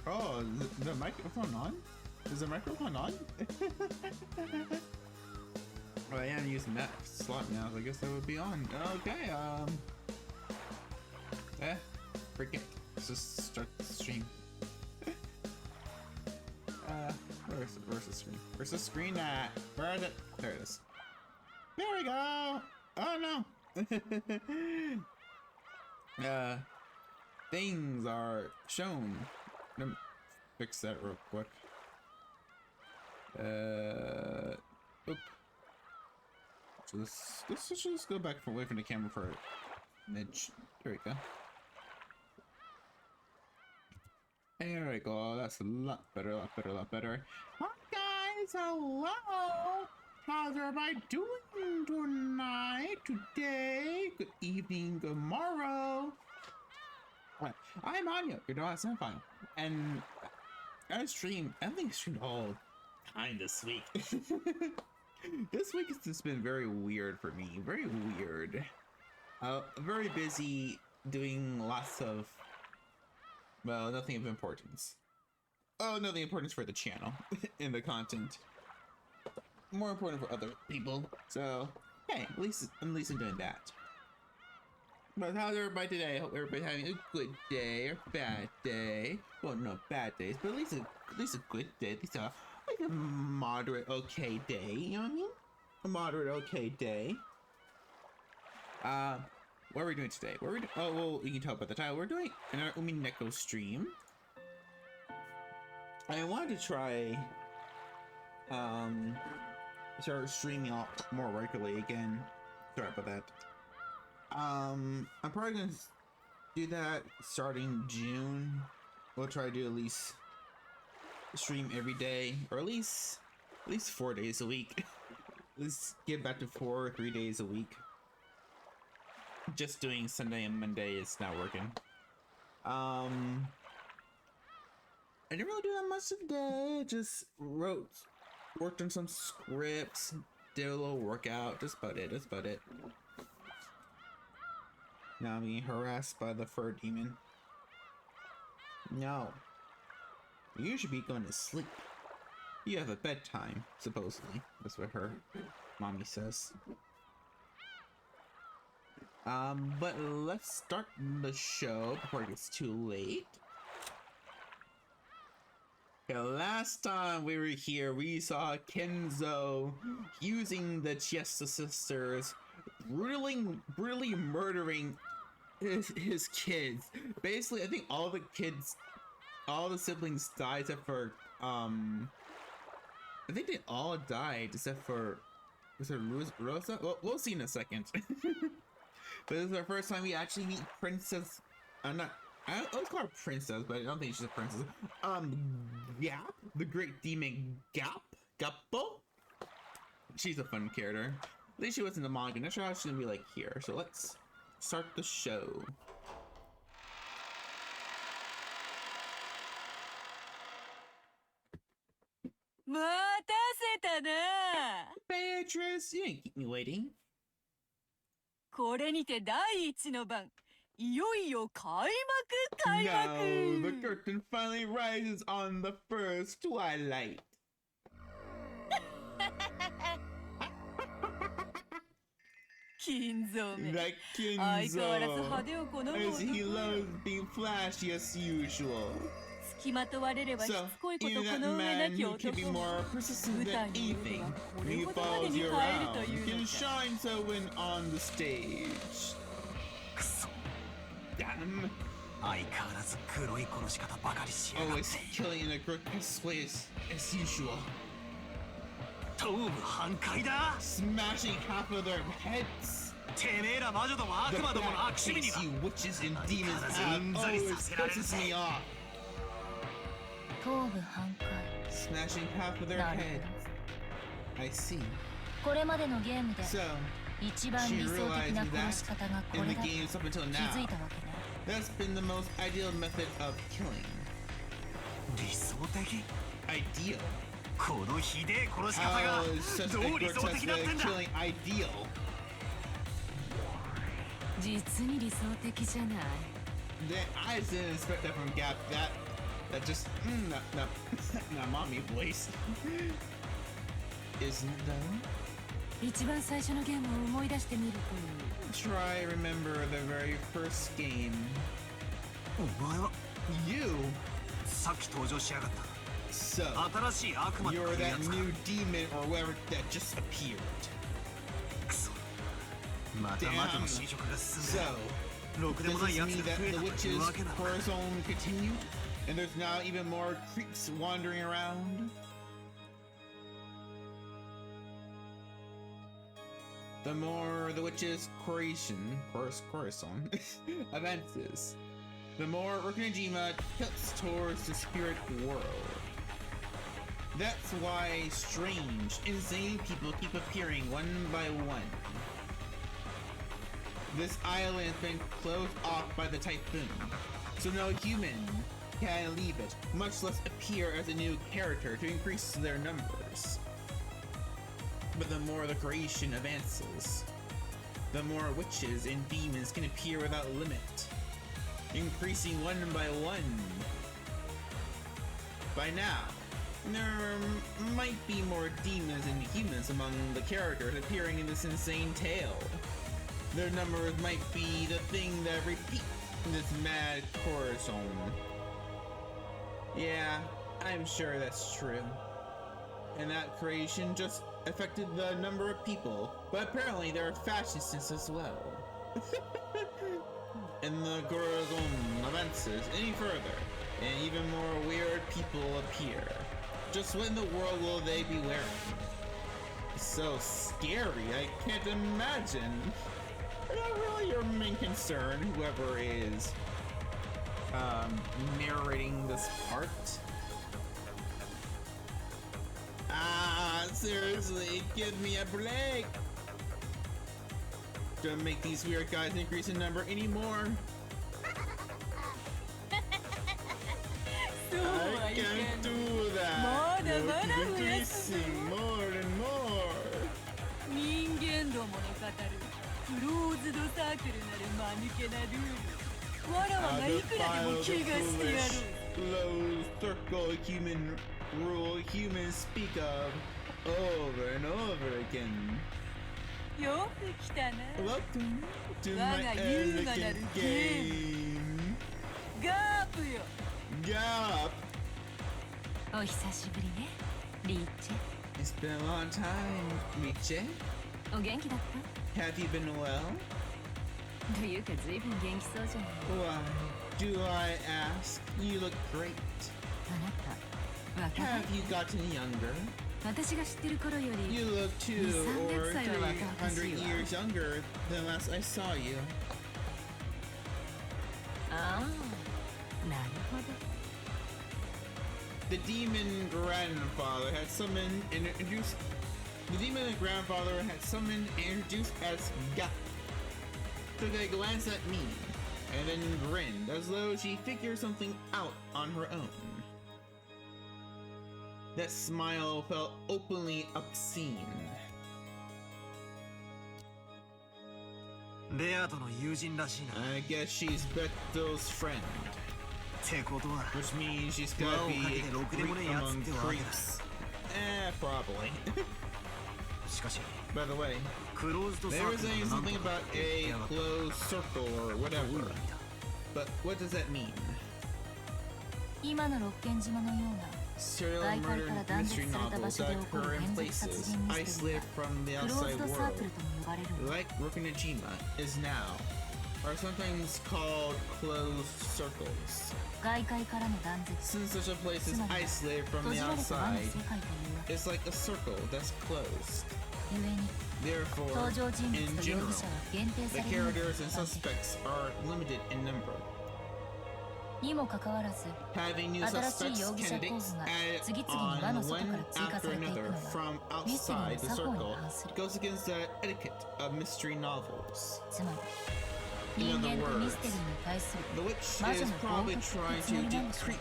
Oh, is the microphone on? Is the microphone on? Oh, I am using that slot now, so I guess that would be on. Okay, forget. Let's just start the stream. Where's the screen? Where's the screen at? Where is it? There it is. There we go! Oh no! Things are shown. Let me fix that real quick. Oop. So let's just go back away from the camera for a midge. There we go. There we go. That's a lot better, a lot better. Hi guys, hello. How's everybody doing tonight, today? Good evening, good morrow. I'm Anya, you're doing fine. And I think I streamed all time this week. This week has just been very weird for me, very weird. Very busy doing lots of, well, nothing of importance. Oh, nothing of importance for the channel and the content. More important for other people. So, hey, at least I'm doing that. But how's everybody today? I hope everybody's having a good day or bad day. Well, no bad days, but at least a good day. At least like a moderate okay day. You know what I mean? A moderate okay day. What are we doing today? Oh, well, you can tell by the title. We're doing another Umineko stream. I wanted to try start streaming out more regularly again. Sorry about that. I'm probably gonna do that starting June. We'll try to do at least stream every day, or at least 4 days a week. Let's get back to 4 or 3 days a week. Just doing Sunday and Monday is not working. I didn't really do that much today. Just worked on some scripts, did a little workout. That's about it. Now I'm being harassed by the fur demon. No. You should be going to sleep. You have a bedtime, supposedly. That's what her mommy says. But let's start the show before it gets too late. Okay, last time we were here, we saw Kenzo using the Chiesa sisters, brutally murdering his kids. Basically, I think all the siblings died except for I think they all died except for, was there Rosa? Well, we'll see in a second. But this is our first time we actually meet Princess. I always call her Princess, but I don't think she's a princess. Gap, the great demon Gappo. She's a fun character. At least she was in the manga. Not sure how she's gonna be like here. So let's start the show. Beatrice, you didn't keep me waiting. これにて第一の番。いよいよ開幕 No, the curtain finally rises on the first twilight. 金蔵め That 相変わらず派手を好む As he 男 loves being flashy as usual. 付きまとわれればし So, つこいこ you と know こ that の上な man き who can 男 be more persistent 舞 than 台にいる anything. のはこ He れほどまで follows に you 変える around. という He の can か shine so when on the stage. くそ Damn. 相変わらず黒い殺し方ばかりしやがっ Always て killing in a grotesque way as usual. 頭部半壊だ Smashing half of their heads. てめえら魔女ども悪 The 魔どもの bad 悪趣味に taste は you witches and demons have always pisses me off. 頭部半壊 Smashing half of their なる head. I see. これまでのゲームで So, 一番 she 理想的 realized な殺し that 方がこ in れ the だと games up until 気 now, づいたわけね that's been the most ideal method of killing. 理想的 Ideal. このひでえ殺し方 Oh, が such a どう理想 grotesque 的だっ way てん of だ killing. Ideal. 実に理想的じゃない I didn't expect that from Gap. That just not mommy voice. Isn't it though? 一番最初のゲームを思い出してみると Try remember the very first game. お前は You さっき登場しやがった so 新しい悪魔と you're いうや that つか new demon or whatever that just appeared. クソまた魔女の侵食が進ん So でろくで does もない this やつ mean が that 増え the たと witch's いうわけだ horizon continued? And there's now even more creeps wandering around? The more the witch's corazon advances, the more Rokunajima tilts towards the spirit world. That's why strange, insane people keep appearing one by one. This island has been closed off by the typhoon, so no human can leave it, much less appear as a new character to increase their numbers. But the more the creation advances, the more witches and demons can appear without limit, increasing one by one. By now, there might be more demons than humans among the characters appearing in this insane tale. Their numbers might be the thing that repeats this mad corazon. Yeah, I'm sure that's true. And that creation just affected the number of people, but apparently there are fascists as well. And the corazon advances any further, and even more weird people appear. Just what in the world will they be wearing? So scary, I can't imagine. Not really your main concern, whoever is narrating this part. Seriously, give me a break. Don't make these weird guys increase in number anymore. そうは I いけ can't ん do that. まだまだ You're 増やすぞ increasing more and more. 人間どもの語るクローズドサークルなる間抜けなルールわらわがいくらでも怪我してやる closed circle human rule humans speak of over and over again. よく来たな Welcome to 我 my が優雅なる elegant ゲ game. ガープよ Gap. お久しぶりねリーチ It's been a long time, Miche. お元気だっ Have you been well? たというか随分元気そうじゃない Why do I ask? You look great. あなた若 Have you gotten younger? 私が知ってる頃より You look 200 or 300歳は若々しい 300 わ years younger than last I saw you. ああなるほど The demon grandfather had summoned and introduced. The demon grandfather had summoned and introduced as Ga. Took a glance at me, and then grinned as though she figured something out on her own. That smile felt openly obscene. レアとの友人らしいな I guess she's Beto's friend, ってことは which means she's gotta be a creep among creeps. Probably. しかし By the way, クローズドサ they ー were クル saying のなん something とか about って言って a やがった closed circle or どういう whatever. 意味だ But what does that mean? 今の六軒島のような Serial 外界 murder から and 断 mystery 絶された場 novels 所で that 起こ occur る in 連続 places 殺人ミステリ isolated ー from the がクロー outside ズドサークル world, とも呼ばれるんだ like Rokunajima is now, are sometimes called closed circles. 外界からの断絶 Since such a place is つまり isolated from 閉 the じられた輪の outside, 世界というわけ it's like a circle that's closed. ゆえに Therefore, 登場人物 in と容 general, 疑者は限定 the されるように characters and 一般的 suspects are limited in number. にもかかわらず Having new 新しい suspects 容疑者候 candidates 補が added 次々に輪 on の外 one から追加さ after れていく another のは from ミステリー outside の the 作法に circle 反する goes against the etiquette of mystery novels. つまり In 人 other 間とミ words, ステリーに対する the witch 魔女 is の報 probably 復って trying つも to りなんでしょう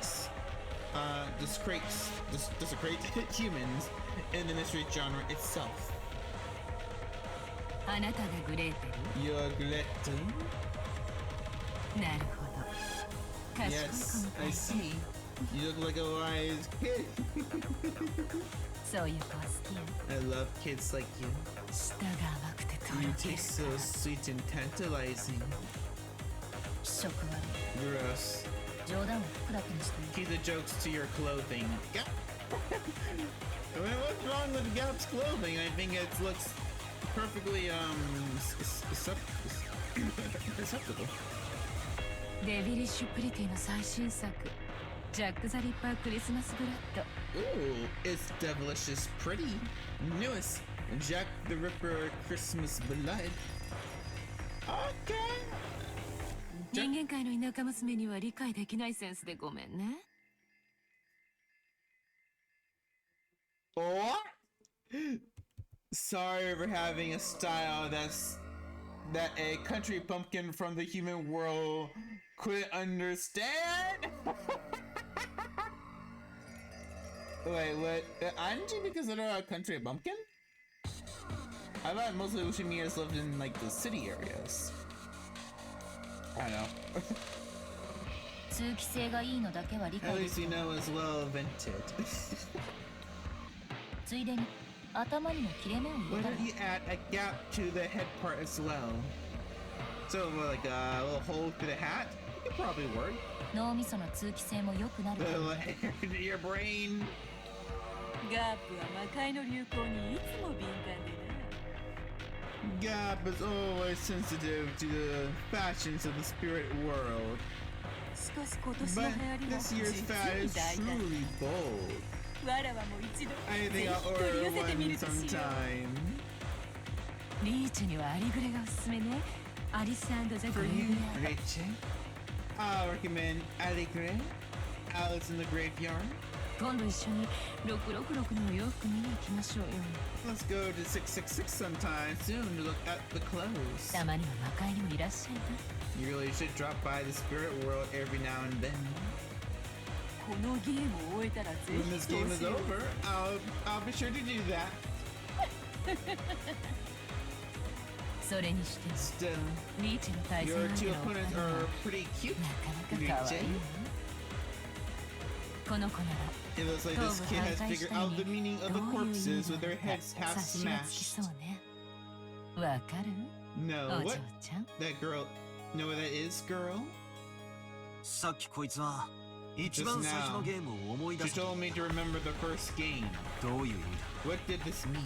desecrate humans in the mystery genre itself. あなたがグレーテ You're Gretel? ルなるほど賢い Yes, 子 I みたい see. You look like a wise kid. そういう子は好きよ。 I love kids like you. 舌が甘くてとろ You ける taste so sweet and tantalizing. 気色悪 Gross. い。冗談は服だけにして Keep the jokes to your clothing. I mean, what's wrong with Gap's clothing? I think it looks perfectly acceptable. デビリッシュプリティの最新作ジャック・ザ・リッパークリスマスブラッド Ooh, it's devilicious pretty. Newest Jack the Ripper Christmas Blood. Okay. 人間界の田舎娘には理解できないセンスでごめんね What? Sorry for having a style that a country pumpkin from the human world couldn't understand. Wait, what? Aren't you considered a country bumpkin? I thought mostly Ushimiya's lived in like the city areas. I don't know. 通気性がいいのだけは理 At 解で least き you る know it's well vented. ついでに頭にも切れ目を入 Why れたら don't you add a gap to the head part as well? So like a little hole through the hat? It could probably work. 脳みその通気性も良くなるから Little air to your brain. ガープは魔界の流行にいつも敏感でな Gap is always sensitive to the fashions of the spirit world. しかし今年 But の流行りは this year's 実 fad に is 大胆 truly bold. わらわも一度 I ぜ think ひ I'll 取り order 寄せてみ one るとしよう sometime. リーチにはアリグレがおすすめねアリス&ザ・グ For レー you, ブヤード Rachel, I'll recommend Aligre, Alice in the Graveyard. 今度一緒に666のお洋服見に行きましょうよ Let's go to 666 sometime soon to look at the clothes. たまには魔界にもいらっしゃいな You really should drop by the spirit world every now and then. このゲームを終えたらぜ When ひ this そう game is しよう over, I'll be sure to do that. それにしても Still, リーチの対戦 your 相手 two のお二 opponents 人は are pretty cute. なかなか可愛いわこの子なら It looks like 頭 this 部 kid 破 has 壊し figured たい out the に meaning of ど the ういう意 corpses 味 with their なのか heads half 察しがつき smashed. そうねわかる No, お嬢 what? ちゃん That girl. Know what that is, girl? さっきこいつは一番最初のゲームを思い出 She せ told me to remember the first game. どういう意味だ What did this mean?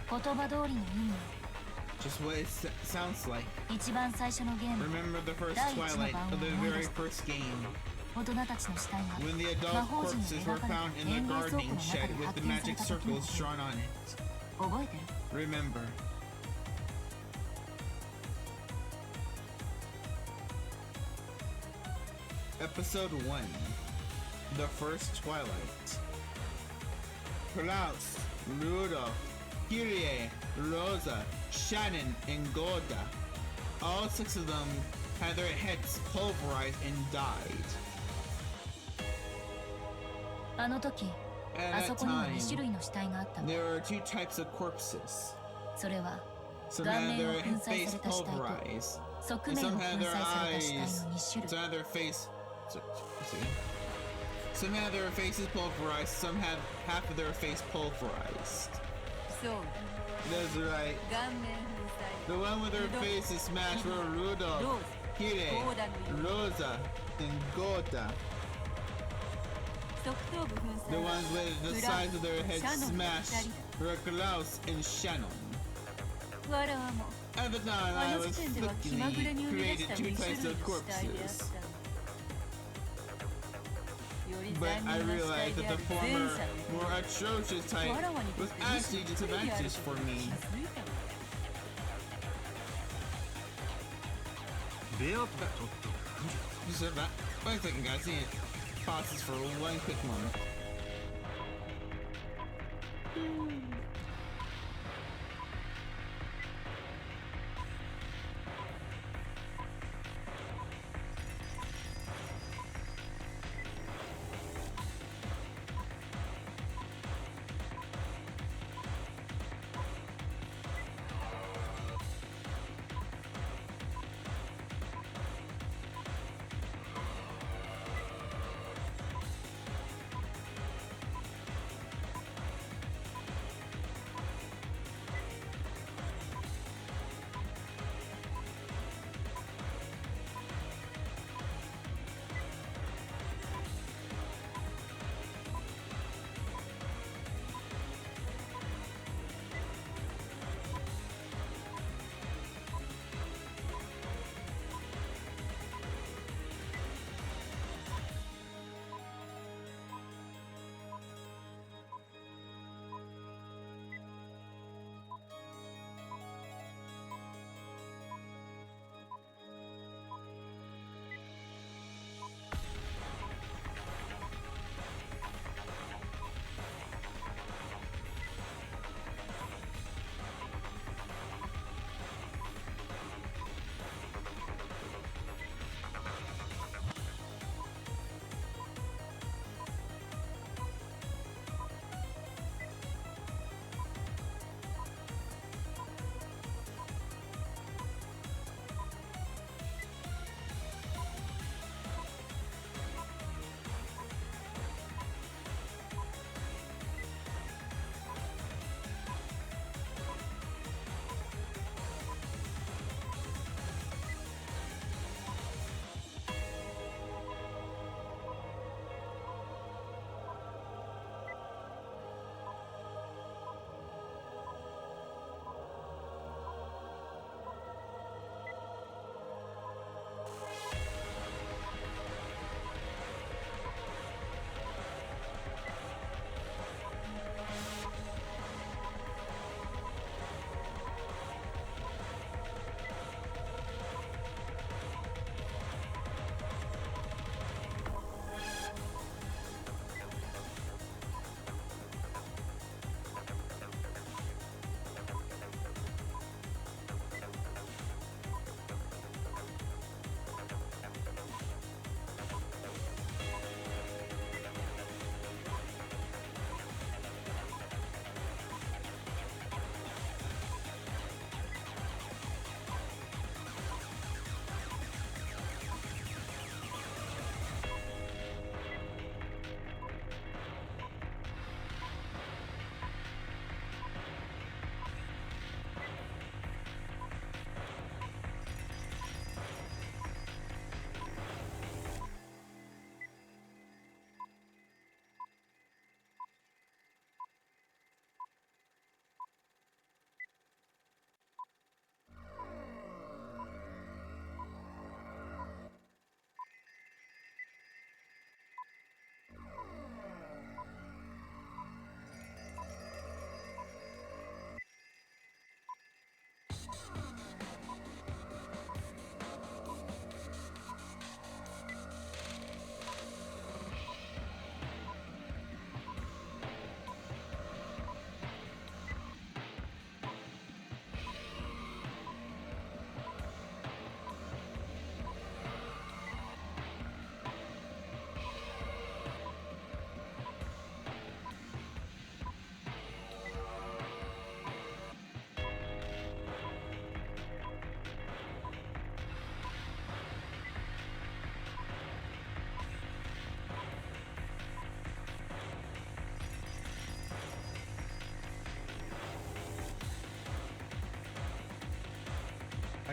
言葉通りの意味 Just what it sounds like. 一番最初のゲーム Remember the first Dai Twilight ichiban of the wa very omoidesu. first game. 大人たちの死体が When the 魔 adult 法陣に corpses were 描かれ found た in the 園芸倉庫の gardening 中 shed で with 発 the 見され magic た時の circles こと drawn on it. 覚えてる Remember. Episode 1. The First Twilight. Klaus, Rudolph, Kyrie, Rosa, Shannon, and Golda. All 6 of them had their heads pulverized and died. あの時 At あそ that こには time, 2種類の死体があったわ there were 2 types of corpses. それは Some 顔 had 面を their 粉砕さ face れた死体と pulverized. 側 And 面を some 粉 had 砕 their された死体 eyes. の2種類 Some had their face. Some had their faces pulverized. Some had half of their face pulverized. そう That's right. 顔面粉 The 砕 one with their faces smashed were Rudolph, Rose, Kire, Golda no Yu. Rosa, and Golda. 側頭部粉 The 砕 ones with the フラ sides of their heads Shannon の smashed 二 were Klaus and Shannon. 人わらわも At the time, あ I の was 時点では気まぐれ luckily に生み出し created た 2 2 types 種類 of の死体であっ corpses. たより But 残 I 忍な死 realized 体 that であ the る前 former, 者 more atrocious type わらわにとっ was て actually むしろ不利である disadvantageous こと for に me. 気づいたわベアと取って Just about. Wait a second, guys. See it. Pause this for one quick moment.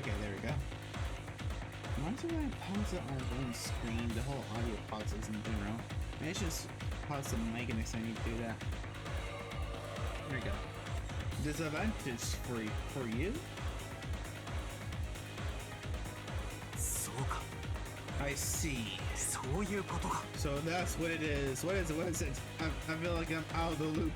Okay, there we go. Why do I pause it on my own screen? The whole audio pauses in general. Maybe I should just pause the mic next time you do that. There we go. Disadvantage for you? そうか I see. そういうことか So that's what it is. What is it? What is it? I feel like I'm out of the loop.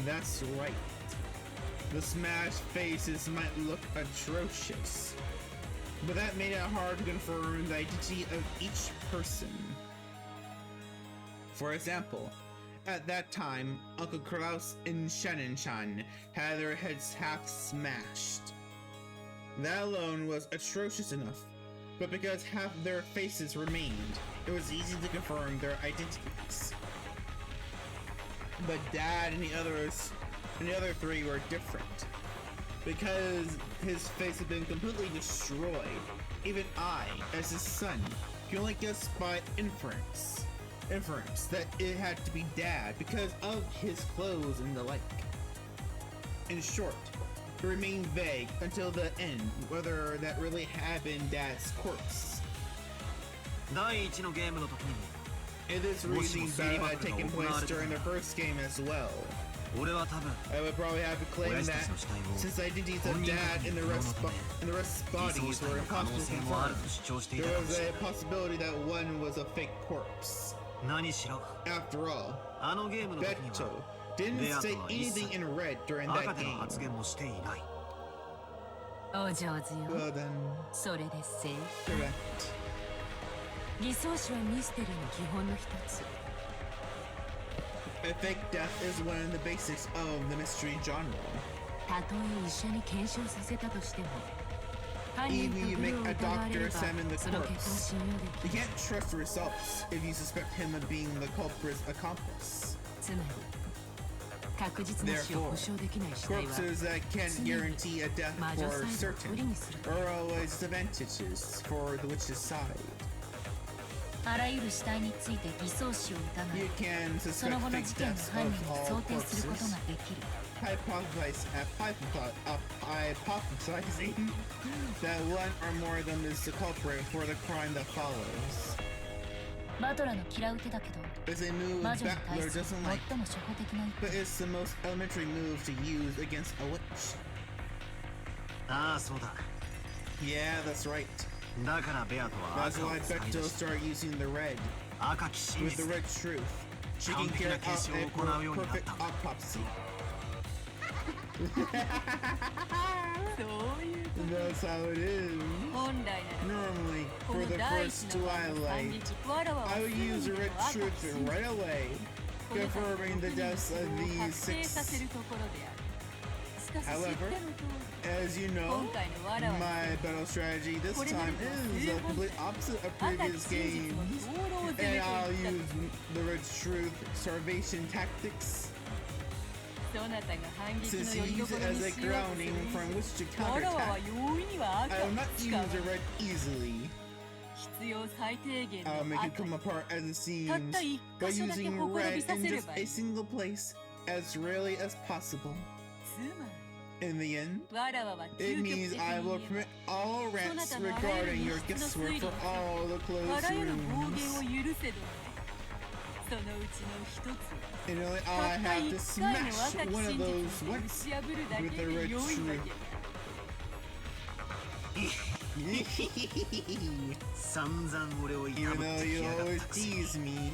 That's right. The smashed faces might look atrocious, but that made it hard to confirm the identity of each person. For example, at that time, Uncle Klaus and Shannon-chan had their heads half smashed. That alone was atrocious enough, but because half their faces remained, it was easy to confirm their identities. But Dad and the other three were different. Because his face had been completely destroyed, even I, as his son, can only guess by inference that it had to be Dad because of his clothes and the like. In short, it remained vague until the end whether that really had been Dad's corpse. 第一のゲームの時にも And this reasoning battle had taken place during the first game as well. 俺は多分 I would probably have to claim that since identities of Dad and the rest bodies were impossible to confirm, there was a possibility that one was a fake corpse. 何しろ After all, あのゲームの時に Beto は didn't ベアと say は一 anything 切 in red during 赤 that 手の game. 発言もしていない お上手よ Well then, それで正 correct. 偽装師はミステリーの基本の一つ A fake death is one of the basics of the mystery genre. たとえ医者に検証させたとしても犯人 Even と you グ make ルを a 疑われれ doctor ば examine the その結果を corpse. 信用で You きる can't trust the results if you suspect him of being the culprit's accomplice. つまり確実な死を保証できない死体は Corpses that can't guarantee a death 魔女 for サイドを不利 certain にする are always disadvantages for the witch's side. あらゆる死体について偽装死を疑 You い can その suspect 後の fake 事件の deaths 犯 of 人を all 想定すること corpses. ができる Hypothesizing that one or more of them is the culprit for the crime that follows. バトラの嫌う手だけど It's a move 魔女に Battler 対する doesn't like, 最も初歩的な一歩 but it's the most elementary move to use against a witch. ああそうだ Yeah, that's right. だからベアとは That's 赤を why 使い Beto 出し started using the red. 赤き真 With the 実 red truth, she can carry out a perfect autopsy. そういう That's how it is. 本来なら Normally, こ for の the 第 first 一の番の惨 Twilight, 劇わらわは I す would ぐ use the に red 赤き truth 真実 right away, この度 confirming the 6人 deaths の of 死亡を these 確定させ six. るところであるしかし知った However, の通り As you know, 今回のわらわ my battle strategy this これま time でとは is 正 the 反 complete 対 opposite of 赤き previous 真実 games. の兵糧を攻め And てい I'll った use the red truth starvation tactics そなたが反撃 since の you よりど use こ it ろに as a しようとする grounding from which to わらわは counterattack. 容易には I 赤 will を not 使 use わ the ない red easily. 必要最低限 I'll の make it 赤 come に apart as it たっ seems た一 by 箇所だけ using ほころび red さ in せれ just ばい a い single place as rarely as possible. つま In the end, りわらわは it 究極 means 的 I に will 言え permit all rants そなたのあらゆる regarding your 輸出の guesswork 推理 for all the あ closed らゆる暴言を rooms. 許せどもそのうちの一つ And only た I った have 一 to 回の smash 赤き one of 真 those 実を once 打ち破るだ with け the で red 良いわ truth. けだ散々俺を痛 Even ぶっ though てき you やがっ always たくせに tease me,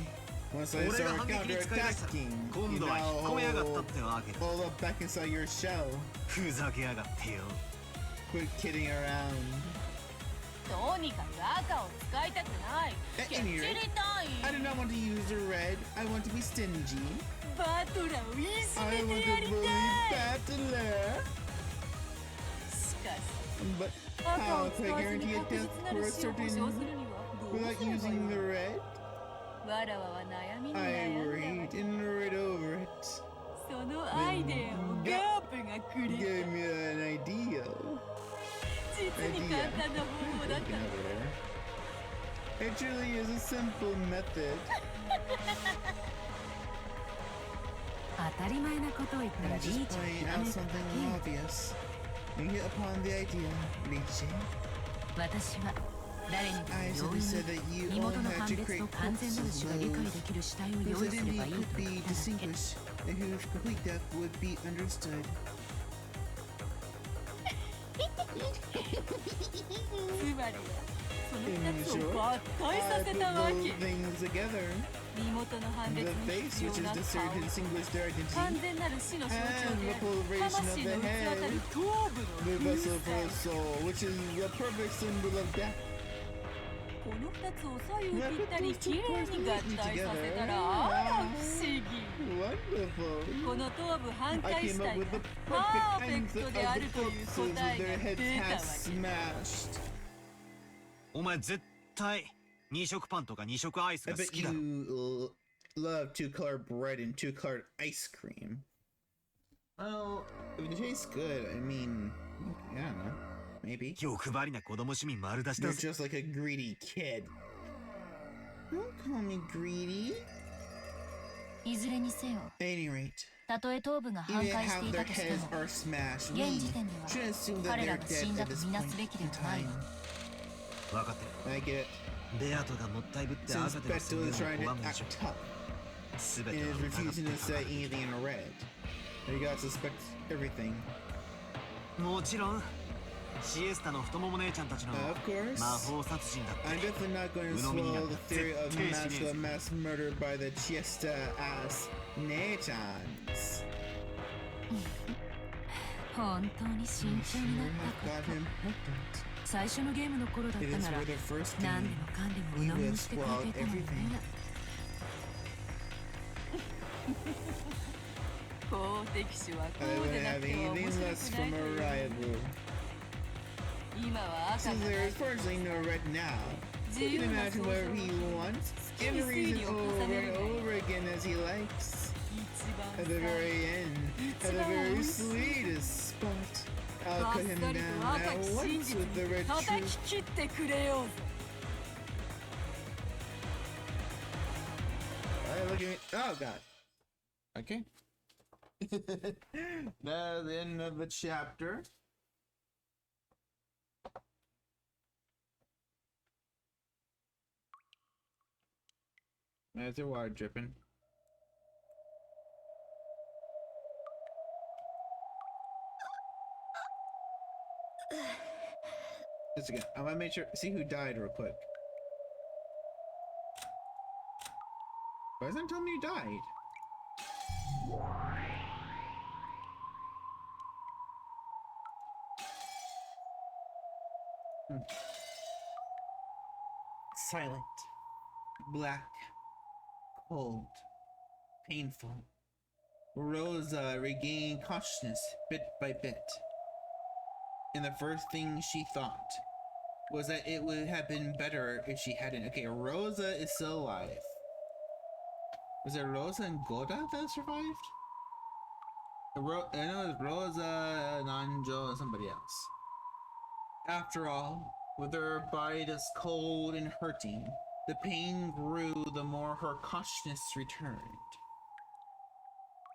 once I 俺が start 反撃に使い出したら counterattacking, 今 you 度は引っ込めやがったっ know, てわけだ all up back inside your shell. ふざけやがってよ Quit kidding around. とにかく赤を使いたくないけっちりたい I do not want to use the red. I want to be stingy. バトラをいじ I め want てや to り bully たい Battler. しかし But 赤 how を to 使わず guarantee に a 確 death 実な for る a 死を保証す certain るにはどう without すればい using い the red? わらわは悩みに I 悩んだわ worried and worried over it. そのアイデアをガープがくれ Gave me an idea. 実に簡単な方法だった Looking over there. It truly is a simple method. 当たり前なことを言ったら And リ just ーチを point ひら out めくだ something けよ。 obvious. You hit upon the idea, Richie. 私は誰にで I も simply 容易 said that you に身 all 元の had 判 to 別と create 完全なる corpses 死 of が理解 those できる死体を whose 用意すればい identity いと could 言 be っただけ。 distinguished and whose complete death would be understood. つまりはその In 2つを short, 合体 I させ put たわ both け。 things together. 身元の判 The 別に face, 必 which 要 is な necessary to 顔、 distinguish their 完 identity. 全なる死の象徴 And で the ある coloration of 魂 the の器たる head, 頭部 the の風 vessel for 船。 the soul, which is the perfect symbol of death. この2つを左右 Now ぴ put ったり those き two れい parts に合 neatly 体さ together. せたらあら不思議。 Wonderful. この頭部半 I 壊死 came up 体 with が the パ perfect ーフェク ends ト of であ the るという corpses 答 with え their が heads 出た half わけ。 smashed. お前絶対2色パンとか2色アイス I が好 bet きだろ。 you love two-colored bread and two-colored ice cream. Well, if it tastes good, I mean, I don't know, maybe. 欲張りな子供市民丸出しだ You're ぜ。 just like a greedy kid. Don't call me greedy. いずれにせよ At any rate, たとえ頭部が半 even 壊してい half た their としても heads are smashed. 現 We 時点では should assume that 彼ら they're が死ん dead だ at と this みな point すべきで in はない time. 分かってる。 I get ベアトがもったいぶって赤 since でもする Beto のを is trying to 拒むでし act ょ。 tough 全 and ては is 疑って refusing to た say anything in red. You gotta suspect everything. もちろんシエスタの太もも姉ちゃんたちの Of course. 魔法殺人だっ I'm て definitely not going to swallow the theory of mass murder by the Chiesta ass Nechans. 本当に慎重にな Sure っ have た got こと him hooked. 最初のゲームの頃だっ It た is なら for the first 何で game. もかんでも We 鵜呑み would にしてくれ swallow ていたのに everything. ね。公的種はこ I う wouldn't でな have くては anything 面 less 白くない from と a いう。 rival. 今は赤 Since が there is fortunately no red now, he can imagine whatever he wants and reason over and over again as he likes. 一番 At the very end, at the very sweetest spot, I'll バ cut ッ him サリ down と赤 at き真 once 実 with the に red 叩 truth. き切ってくれようぜ。 Alright, look at me. Oh god. Okay. That's the end of the chapter. There's your water dripping. Let's go. I want to make sure, see who died real quick. Why doesn't it tell me who died? Silent, black, cold, painful. Rosa regained consciousness bit by bit. And the first thing she thought was that it would have been better if she hadn't. Okay, Rosa is still alive. Was it Rosa and Goda that survived? I know it was Rosa, Nanjo, and somebody else. After all, with her body just cold and hurting, the pain grew the more her consciousness returned.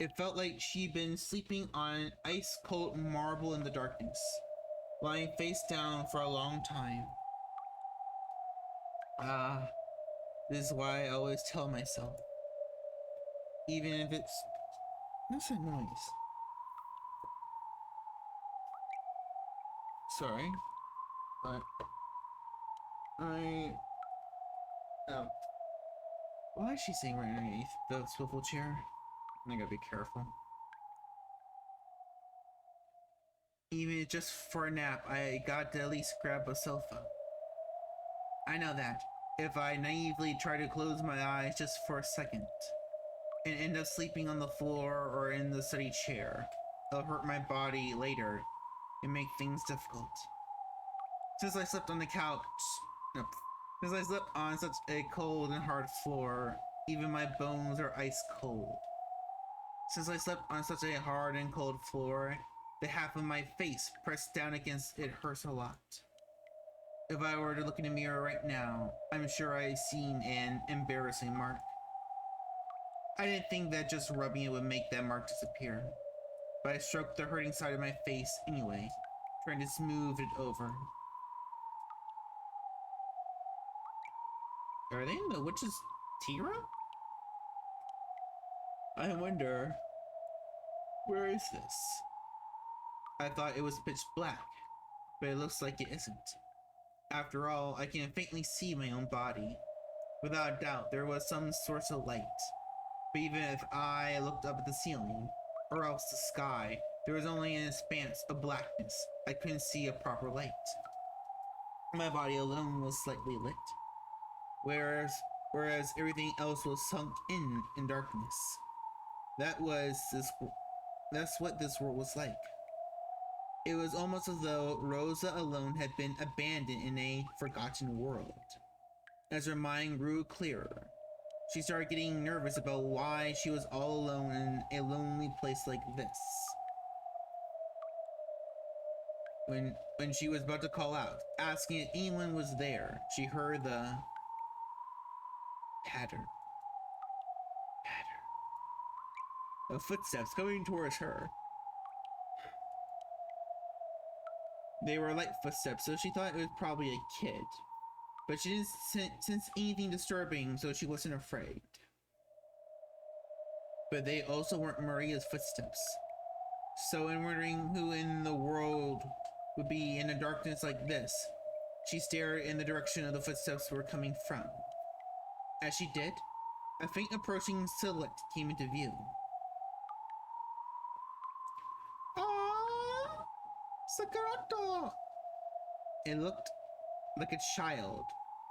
It felt like she'd been sleeping on ice-cold marble in the darkness, lying face down for a long time. This is why I always tell myself, even if it's... What's that noise? Sorry, but why is she sitting right underneath the swivel chair? I gotta be careful. Even just for a nap, I got to at least grab a sofa. I know that if I naively try to close my eyes just for a second and end up sleeping on the floor or in the study chair, it'll hurt my body later and make things difficult. Since I slept on the couch, no, since I slept on such a cold and hard floor, even my bones are ice cold. Since I slept on such a hard and cold floor, the half of my face pressed down against it hurts a lot. If I were to look in the mirror right now, I'm sure I've seen an embarrassing mark. I didn't think that just rubbing it would make that mark disappear, but I stroked the hurting side of my face anyway, trying to smooth it over. Are they in the witch's tea room? I wonder, where is this? I thought it was pitch black, but it looks like it isn't. After all, I can faintly see my own body. Without doubt, there was some source of light. But even if I looked up at the ceiling, or else the sky, there was only an expanse of blackness. I couldn't see a proper light. My body alone was slightly lit, whereas everything else was sunk in darkness. That's what this world was like. It was almost as though Rosa alone had been abandoned in a forgotten world. As her mind grew clearer, she started getting nervous about why she was all alone in a lonely place like this. When she was about to call out, asking if anyone was there, she heard the patter of footsteps coming towards her. They were light footsteps, so she thought it was probably a kid. But she didn't sense anything disturbing, so she wasn't afraid. But they also weren't Maria's footsteps. So in wondering who in the world would be in a darkness like this, she stared in the direction of the footsteps were coming from. As she did, a faint approaching silhouette came into view. Ah, Sakurato! It looked like a child,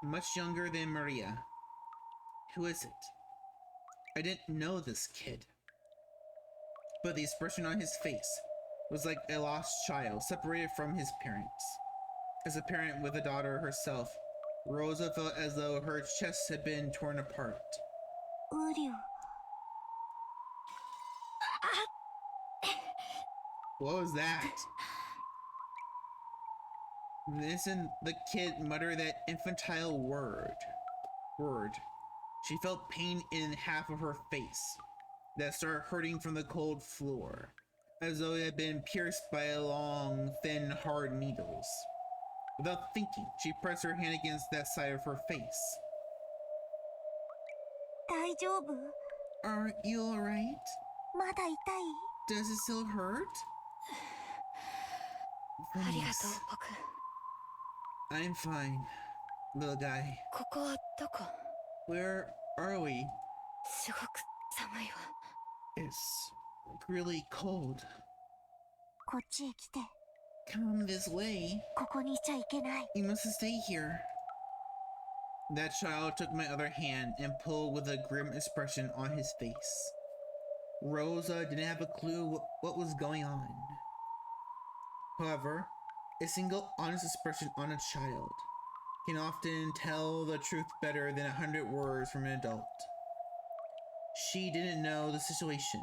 much younger than Maria. Who is it? I didn't know this kid. But the expression on his face was like a lost child separated from his parents. As a parent with a daughter herself, Rosa felt as though her chest had been torn apart. Uryu. What was that? Listen, the kid muttered that infantile word. She felt pain in half of her face that started hurting from the cold floor, as though it had been pierced by long, thin, hard needles. Without thinking, she pressed her hand against that side of her face. 大丈夫? Are you alright? まだ痛い? Does it still hurt? ありがとう、僕。I'm fine, little guy. ここはどこ? Where are we? すごく寒いわ。It's really cold. こっちへ来て。Come this way. ここにいちゃいけない。 You must stay here. That child took my other hand and pulled with a grim expression on his face. Rosa didn't have a clue what was going on. However, a single honest expression on a child can often tell the truth better than 100 words from an adult. She didn't know the situation,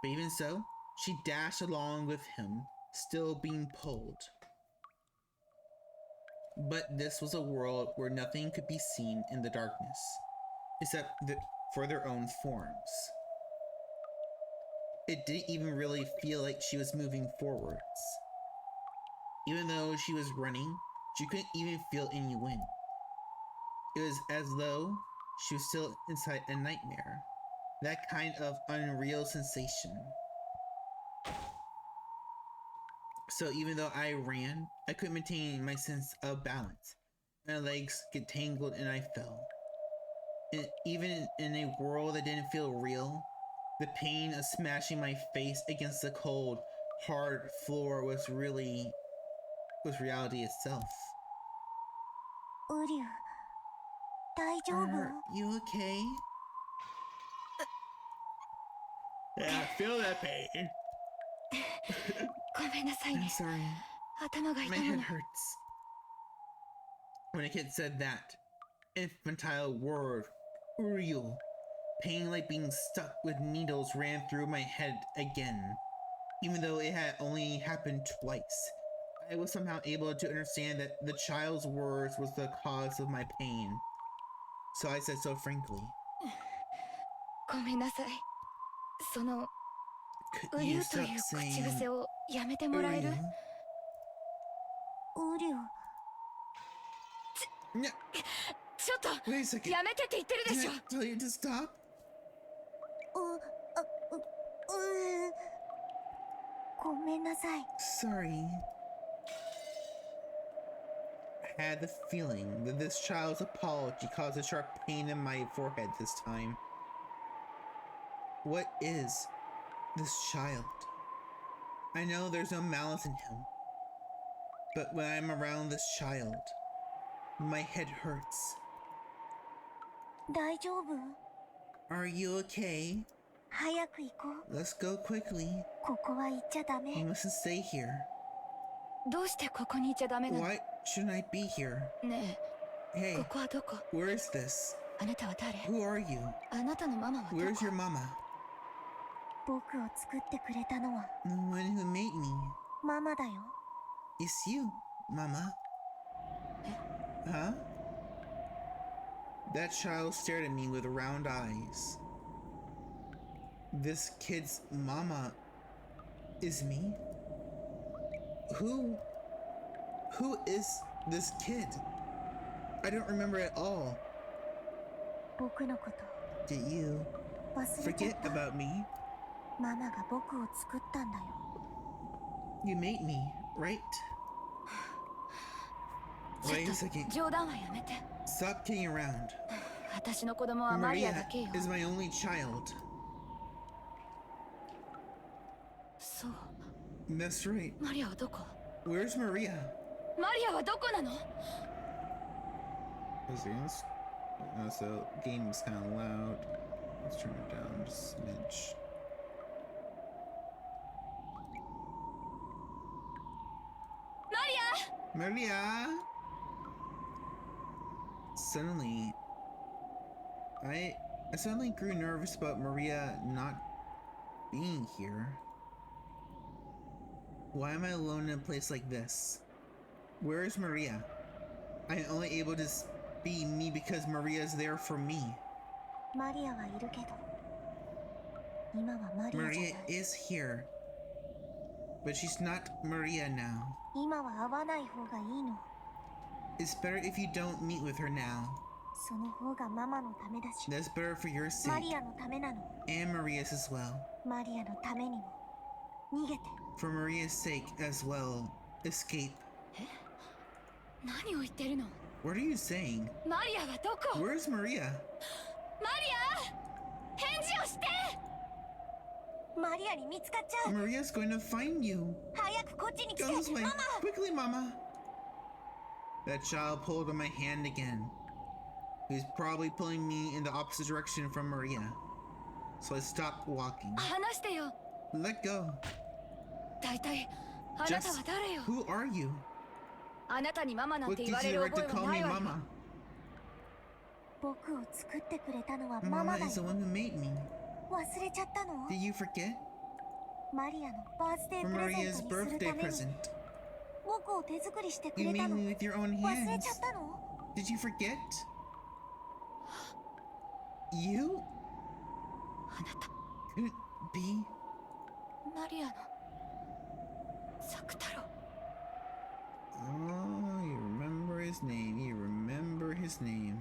but even so, she dashed along with him, still being pulled. But this was a world where nothing could be seen in the darkness, except for their own forms. It didn't even really feel like she was moving forwards. Even though she was running, she couldn't even feel any wind. It was as though she was still inside a nightmare, that kind of unreal sensation. So even though I ran, I couldn't maintain my sense of balance. My legs get tangled and I fell. And even in a world that didn't feel real, the pain of smashing my face against the cold, hard floor was reality itself. Uryu, 大丈夫? Are you okay? Yeah, I feel that pain. ごめんなさい I'm ね。 sorry. 頭が My 痛む head の。 hurts. When a kid said that infantile word, Uriel, pain like being stuck with needles ran through my head again. Even though it had only happened twice, I was somehow able to understand that the child's words was the cause of my pain. So I said so frankly. ごごめんなさい。その Could ウ you リュウとい stop う口 saying 癖をやめてもらえる？ Uryu? ウリュウ。 No, ちょっと wait a second. やめてって言ってるで Did しょ。 I tell you to stop? ごめんなさい。 Sorry. I had the feeling that this child's apology caused a sharp pain in my forehead this time. What is this child? I know there's no malice in him, but when I'm around this child, my head hurts. 大丈夫？ Are you okay? 早く行こう。 Let's go quickly. ここは行っちゃダメ。 We mustn't stay here. どうしてここにいちゃダメなの？ Why shouldn't I be here? ねえ、 Hey, ここはどこ？ where is this? あなたは誰？ Who are you? あなたのママはどこ？ Where's your mama? 僕を作ってくれたのは The one who made me. ママだよ。 It's you, Mama. Huh? That child stared at me with round eyes. This kid's mama is me? Who is this kid? I don't remember at all. 僕のこと Did you 忘れちゃっ forget た。 about me? ママが僕を作ったんだよ。 You made me, right? ちょ Wait a っ second. と冗談はやめて。 Stop kidding around. 私の子供はマリアだ Maria けよ。 is my only child. そう。 That's right. マリアはどこ？ Where's Maria? マリアはどこなの？ So game is kind of loud. Let's turn it down just a smidge. Maria! Suddenly, I suddenly grew nervous about Maria not being here. Why am I alone in a place like this? Where is Maria? I am only able to be me because Maria is there for me. マリアはいるけど、今はマリアじゃな Maria い。 is here. But she's not Maria now. 今は会わない方がいいの。 It's better if you don't meet with her now. その方がママのためだし、 That's better for your マ sake リアのためなの。 and Maria's as well. マリアのためにも逃げて。 For Maria's sake as well. Escape. 何を言ってるの？ What are you saying? マリアはどこ？ Where's Maria? マリア！返事をして！マリアに見つかっちゃう。 Maria's going to find you. 早くこっちに来て。 Go this way. ママ！ Quickly, Mama. That child pulled on my hand again. He's probably pulling me in the opposite direction from Maria. So I stopped walking. 話してよ。 Let go. 大体あなたは誰よ？ Who are you? あなたにママなん What て言わ gives れ you る the right 覚 to え call はな me いわよ。 Mama? 僕を作ってくれたのはママ Mama だ is the よ。 one who made me. 忘れちゃったの？ Did you forget? マリアのバースデ For ープレゼン Maria's トにする birthday ために present. 僕を手作りしてく You れた made の。 me with your own 忘れ hands. ちゃったの？ Did you forget? You? あなた、 Couldn't be. マリアの作太郎。 Oh, you remember his name. You remember his name.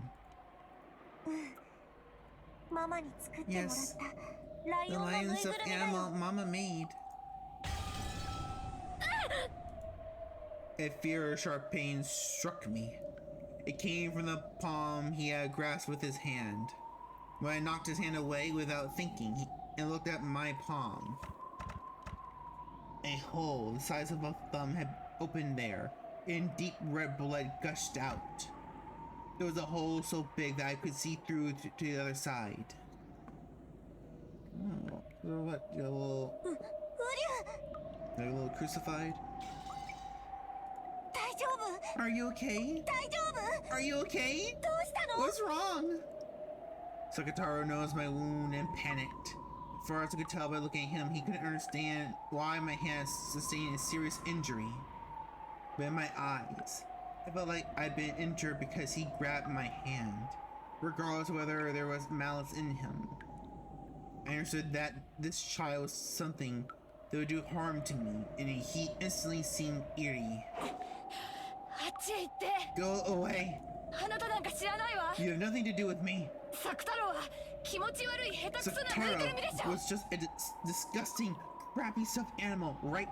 ママに作ってもらっ Yes. たライ The オンのぬい lion ぐ stuffed るみだよ。 animal Mama made. A fear of sharp pain struck me. It came from the palm he had grasped with his hand. When I knocked his hand away without thinking and looked at my palm, a hole the size of a thumb had opened there, and deep red blood gushed out. It was a hole so big that I could see through to the other side. Oh, so what? You're a little, ウリュウ、 you're a little crucified? 大丈夫？ Are you okay? 大丈夫？ Are you okay? どうしたの？ What's wrong? Sakataro noticed my wound and panicked. As far as I could tell by looking at him, he couldn't understand why my hand sustained a serious injury. But in my eyes, I felt like I'd been injured because he grabbed my hand, regardless of whether there was malice in him. I understood that this child was something that would do harm to me, and the heat instantly seemed eerie. あっちへ行って Go away! あなたなんか知らないわ You have nothing to do with me. サク太郎は気持ち悪い下手くそなぬいぐるみでし Saktaro ょ was just a disgusting, crappy stuffed animal, right?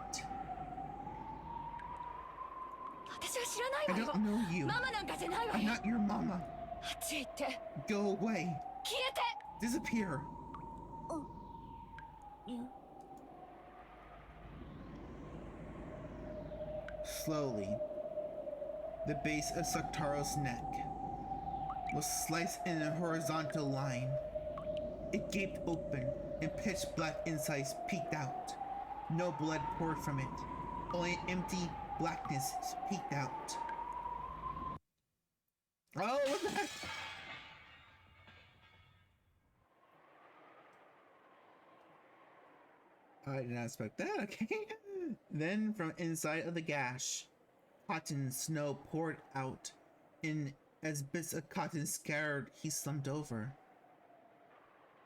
私は知ら I ないわ don't よ know you. ママなんかじゃないわ I'm よ not your mama. あっちへ行って Go away. 消えて Disappear. Slowly, the base of Saktaro's neck was sliced in a horizontal line. It gaped open, and pitch black insides peeked out. No blood poured from it. Only empty blackness peeked out. Oh, what the heck? I did not expect that, okay. Then from inside of the gash, cotton snow poured out, and as bits of cotton scattered, he slumped over.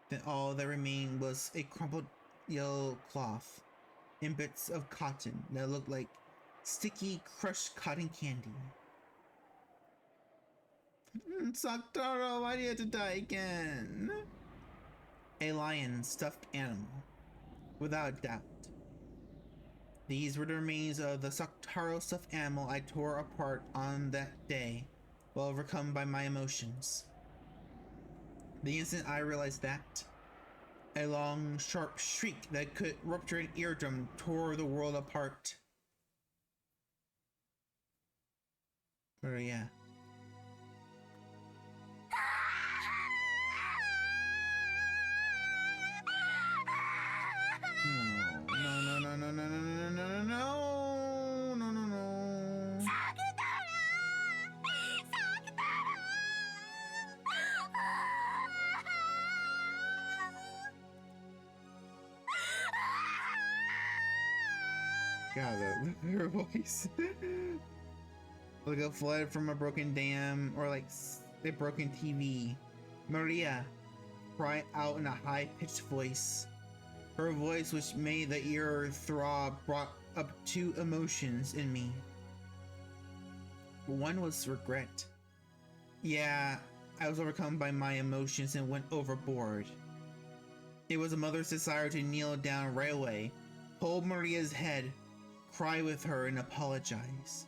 Then all that remained was a crumpled yellow cloth and bits of cotton that looked like sticky, crushed cotton candy. Saktaro, why do you have to die again? A lion stuffed animal, without doubt. These were the remains of the Saktaro stuffed animal I tore apart on that day, while overcome by my emotions. The instant I realized that, a long, sharp shriek that could rupture an eardrum tore the world apart. But yeah. No, no, no, no, no, no, no, no, no, no, no, no. God, her voice. Like a flood from a broken dam, or like a broken TV. Maria cried out in a high-pitched voice. Her voice, which made the ear throb, brought up two emotions in me. One was regret. Yeah, I was overcome by my emotions and went overboard. It was a mother's desire to kneel down right away, hold Maria's head, cry with her, and apologize.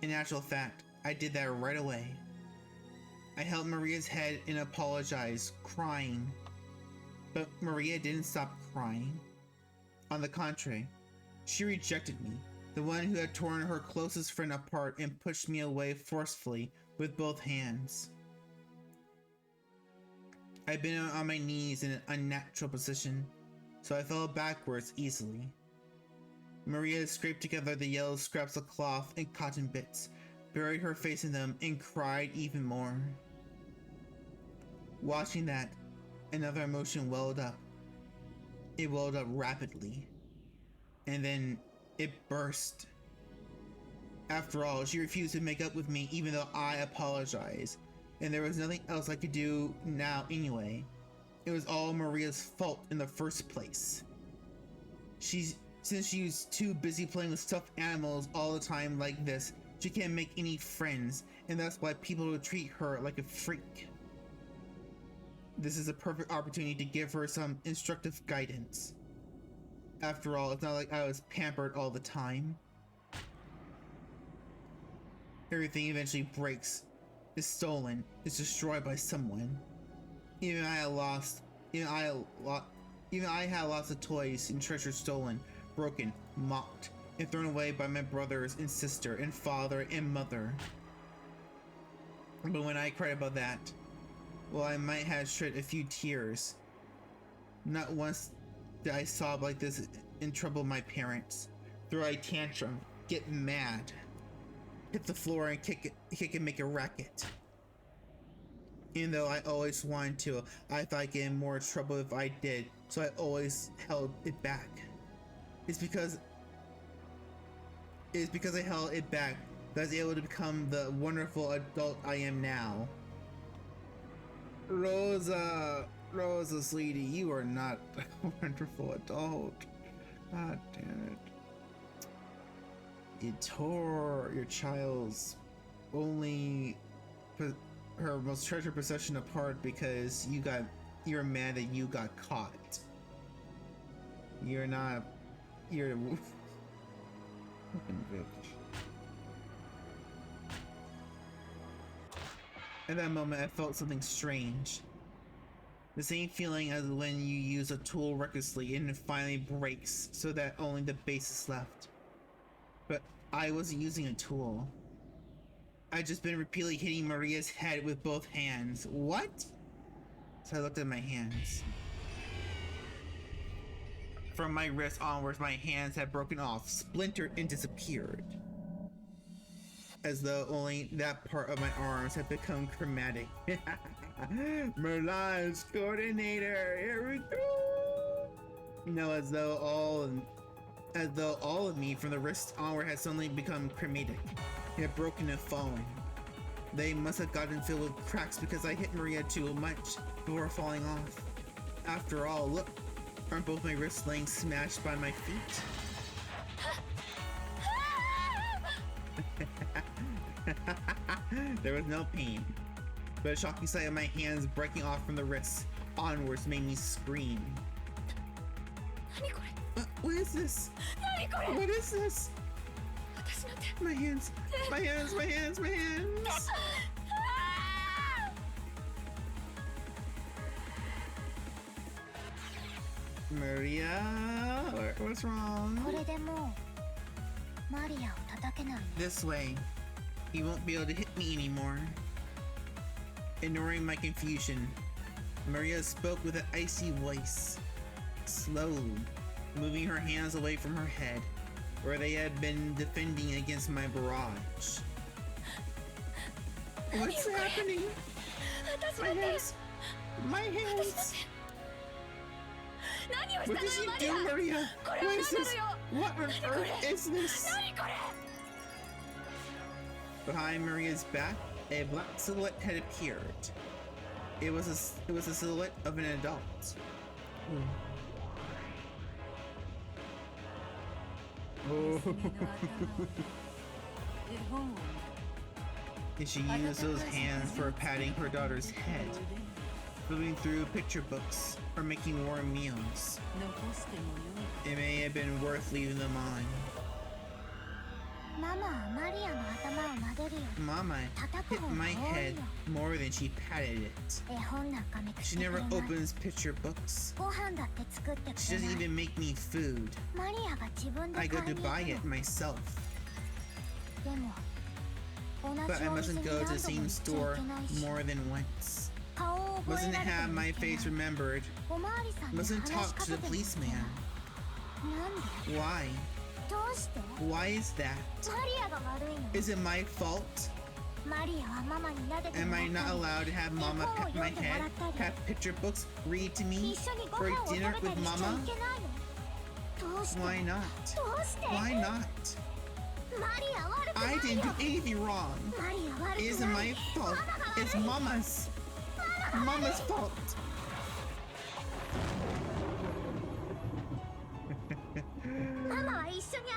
In actual fact, I did that right away. I held Maria's head and apologized, crying. But Maria didn't stop crying. On the contrary, she rejected me, the one who had torn her closest friend apart, and pushed me away forcefully with both hands. I'd been on my knees in an unnatural position, so I fell backwards easily. Maria scraped together the yellow scraps of cloth and cotton bits, buried her face in them, and cried even more. Watching that, another emotion welled up. It welled up rapidly, and then it burst. After all, she refused to make up with me even though I apologized, and there was nothing else I could do now anyway. It was all Maria's fault in the first place. Since she was too busy playing with stuffed animals all the time like this, she can't make any friends, and that's why people will treat her like a freak. This is a perfect opportunity to give her some instructive guidance. After all, it's not like I was pampered all the time. Everything eventually breaks, is stolen, is destroyed by someone. Even I had lost the toys and treasure stolen, broken, mocked, and thrown away by my brothers and sister and father and mother. But when I cried about that, well, I might have shed a few tears. Not once did I sob like this and trouble my parents, throw a tantrum, get mad, hit the floor and kick and make a racket. Even though I always wanted to, I thought I'd get in more trouble if I did, so I always held it back. It's because I held it back that I was able to become the wonderful adult I am now. Rosa, Rosa, sweetie, you are not a wonderful adult. God damn it. You tore your child's only her most treasured possession apart because you're mad that you got caught. You're a fucking bitch. At that moment, I felt something strange. The same feeling as when you use a tool recklessly and it finally breaks so that only the base is left. But I wasn't using a tool. I'd just been repeatedly hitting Maria's head with both hands. What? So I looked at my hands. From my wrist onwards, my hands had broken off, splintered, and disappeared. As though only that part of my arms had become chromatic. Merlin's coordinator, here we go! No, as though all of me from the wrist onward had suddenly become chromatic. It had broken and fallen. They must have gotten filled with cracks because I hit Maria too much before falling off. After all, look, aren't both my wrists laying smashed by my feet? There was no pain, but a shocking sight of my hands breaking off from the wrists onwards made me scream. What is this? What is this? My hands! My hands! My hands! My hands! Maria, what's wrong? This way. He won't be able to hit me anymore. Ignoring my confusion, Maria spoke with an icy voice, slowly, moving her hands away from her head, where they had been defending against my barrage. What's happening? My hands! My hands! What did you do, Maria? What is this? What on earth is this? Behind Maria's back, a black silhouette had appeared. It was a silhouette of an adult. Oh. And she used those hands for patting her daughter's head, flipping through picture books, or making warm meals. It may have been worth leaving them on. Mama hit my head more than she patted it. She never opens picture books. She doesn't even make me food. I go to buy it myself. But I mustn't go to the same store more than once. Mustn't have my face remembered. Mustn't talk to the policeman. Why? Why is that? Is it my fault? Am I not allowed to have Mama pet my head, have picture books, read to me, or eat dinner with Mama? Why not? Why not? I didn't do anything wrong. It isn't my fault. It's Mama's. Mama's fault.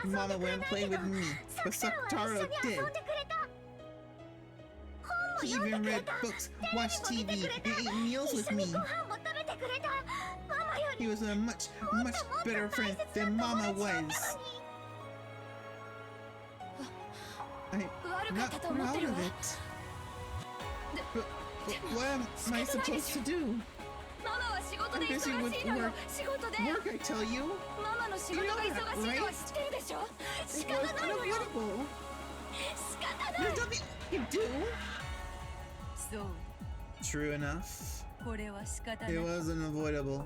Mama wouldn't play with me, but Sakutaro did. He even read books, watched TV, and ate meals with me. He was a much, much better friend than Mama was. I'm not proud of it. But what am I supposed to do? I'm busy with work. Work, I tell you. You know that, right? It was unavoidable. There's nothing I can do. True enough. It was unavoidable.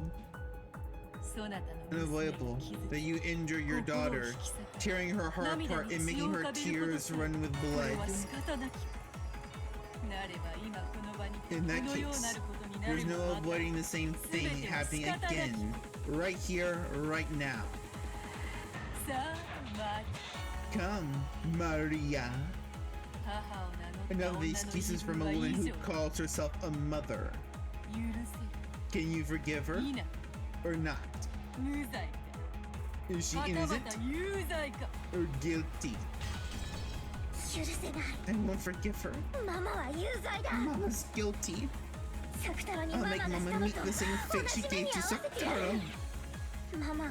Unavoidable that you injure your daughter, tearing her heart apart and making her tears run with blood. In that case, there's no avoiding the same thing happening again. Right here, right now. Come, Maria. Enough of these excuses from a woman who calls herself a mother. Can you forgive her いいな or not? 無罪か Is she はた innocent また有罪か or guilty? 許せない I won't forgive her. ママは有罪だ Mama's guilty. サクタロに I'll ママ make が Mama したの meet と the same 同 fate she じ目 gave に to 合わせてやる Saktaro. ママを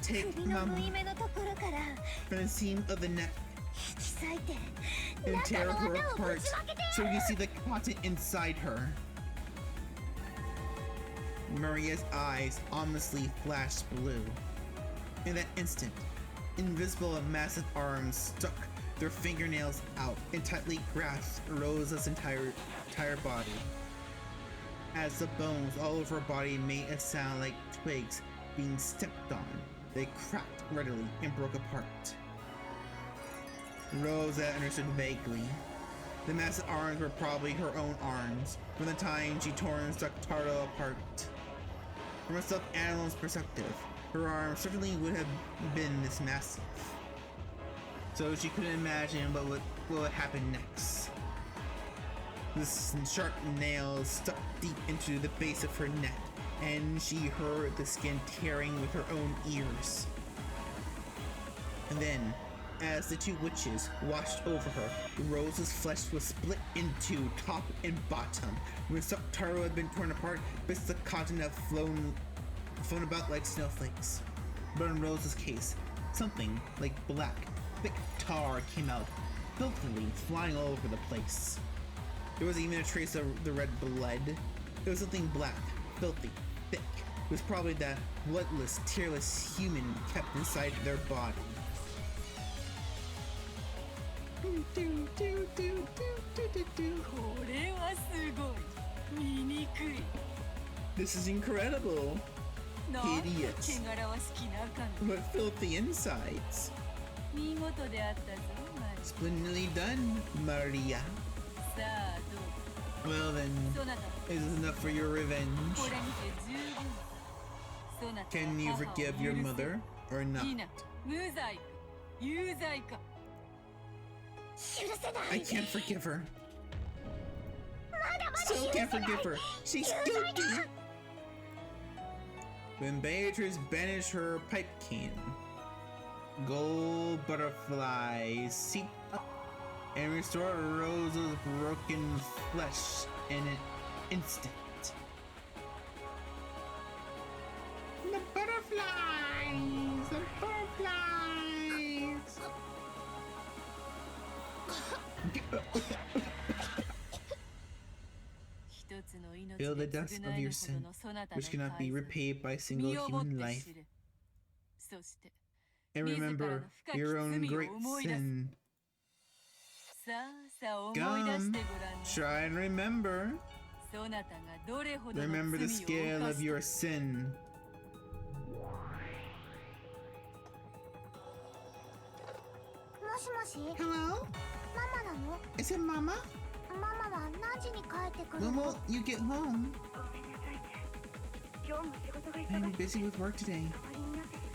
Take 首の Mama 縫い目のところから from the seam of the neck 引き裂いて and 中 tear の her 綿をぶ apart ちまけて so you see the cotton inside her. Maria's eyes ominously flashed blue. In that instant, invisible and massive arms stuck their fingernails out and tightly grasped Rosa's entire body. As the bones all over her body made a sound like twigs being stepped on, they cracked readily and broke apart. Rosa understood vaguely. The massive arms were probably her own arms from the time she tore and stuck Taro apart. From a stuffed animal's perspective, her arms certainly would have been this massive. So she couldn't imagine what would happen next. The sharp nails stuck deep into the base of her neck, and she heard the skin tearing with her own ears. And then, as the two witches washed over her, Rosa's flesh was split into top and bottom. When Taro had been torn apart, bits of cotton had flown about like snowflakes. But in Rosa's case, something like black, thick tar came out, filthily flying all over the place. There was even a trace of the red blood. It was something black, filthy, thick. It was probably that bloodless, tearless human kept inside their body. これはすごい醜い This is incredible. なんて Hideous. 汚らわしき中の What filthy insides. 見事であったぞマリ Splendidly done, Maria. さあどう Well then, そなた is this enough for your revenge? これにて十分そなた Can you は母を forgive 許 your せ mother or い not? いな無罪か有罪か許せない I can't forgive her. まだまだ Still 許せ can't ない forgive her. She's guilty. When Beatrice banished her pipe can, gold butterflies seeped up and restored Rosa's broken flesh in an instant. The butterflies! The butterflies! Feel the depths of your sin, which cannot be repaid by a single human life. And remember your own great sin. さあさあ思い出してごらんな Try and remember. そなたがどれほどの Remember the 罪を scale 犯 of した your sin. もしもし Hello? ママなの Is it Mama? ママは何時に帰ってくる When の will you get home? I'm busy with work today,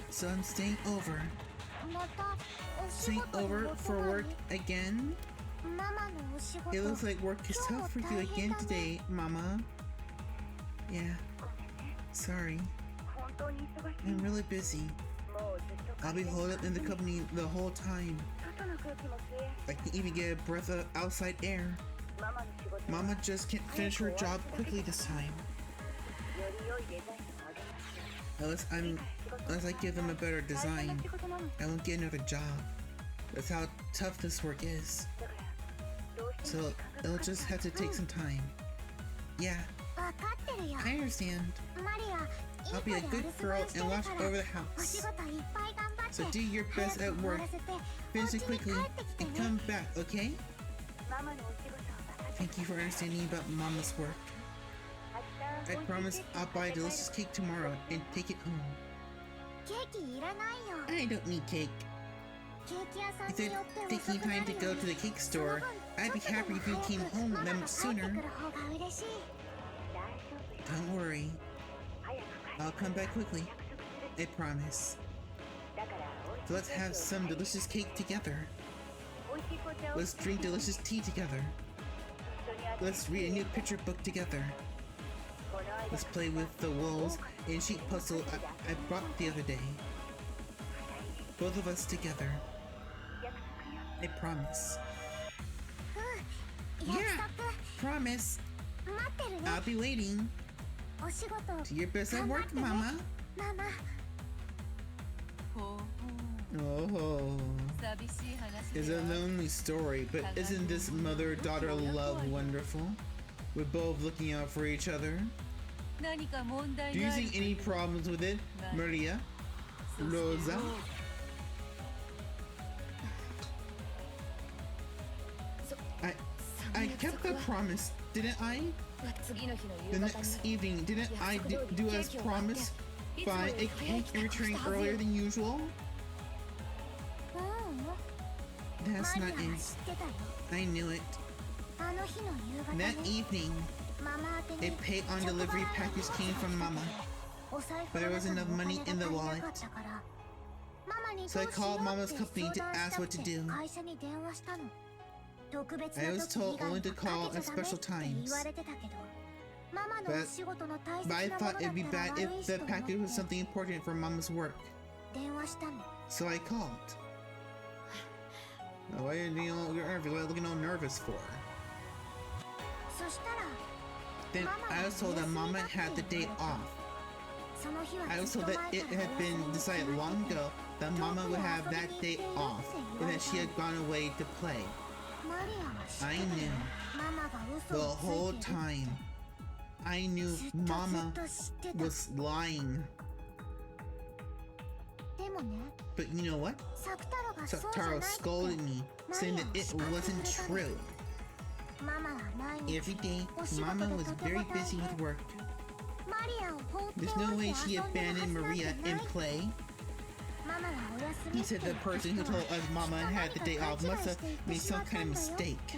so I'm staying over. またお仕 Staying 事の over こと for が work again? ママのお仕事 It looks like work is tough for you again today, Mama. Yeah. Sorry. I'm really busy. I'll be holed up in the company the whole time. I can even get a breath of outside air. Mama just can't finish her job quickly this time. Unless I give them a better design, I won't get another job. That's how tough this work is. So it'll just have to take some time. Yeah, わかってるよ I understand. マリア I'll be a good girl and watch over the お仕 house. 事いっぱい頑張って So do your best at work. Finish it quickly and come back, okay? Thank you for understanding about Mama's work. I promise I'll buy a delicious cake tomorrow and take it home. ケーキいらないよ I don't need cake. ケーキ屋さん If に they're よって遅 taking くな time る to よ go to the cake store, I'd be happy if you came home that much sooner. Don't worry. I'll come back quickly. I promise. So let's have some delicious cake together. Let's drink delicious tea together. Let's read a new picture book together. Let's play with the wolves and sheep puzzle I brought the other day. Both of us together. I promise. Yeah, promise. I'll be waiting. To your best at work, Mama. ほう Oh, 寂しい話 it's で a は lonely story, but isn't this mother-daughter love wonderful? We're both looking out for each other. 何か問題 Do you がある see any problems with it, Maria? そして Rosa? I kept the promise, didn't I? The next evening, didn't I do as promised? Buy a cake and return earlier than usual? That's not it. I knew it. That evening, a pay-on-delivery package came from Mama, but there wasn't enough money in the wallet. So I called Mama's company to ask what to do. I was told only to call at special times. But I thought it'd be bad if the package was something important for Mama's work. So I called. Why are you looking all nervous for? Then I was told that Mama had the day off. I was told that it had been decided long ago that Mama would have that day off and that she had gone away to play. I knew the whole time. I knew Mama was lying. But you know what? Saktaro scolded me, saying that it wasn't true. Every day, Mama was very busy with work. There's no way she abandoned Maria in play. He said the person who told us Mama had the day off must have made some kind of mistake.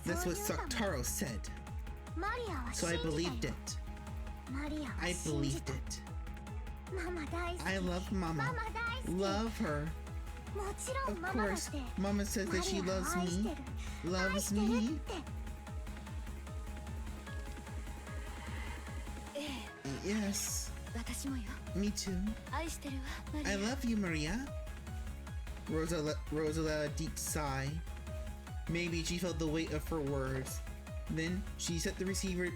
That's what Saktaro said. So I believed it. I believed it. I love Mama. Love her. Of course, Mama says that she loves me. Loves me. Yes. Me too. I love you, Maria. Rosa let a deep sigh. Maybe she felt the weight of her words. Then she set the receiver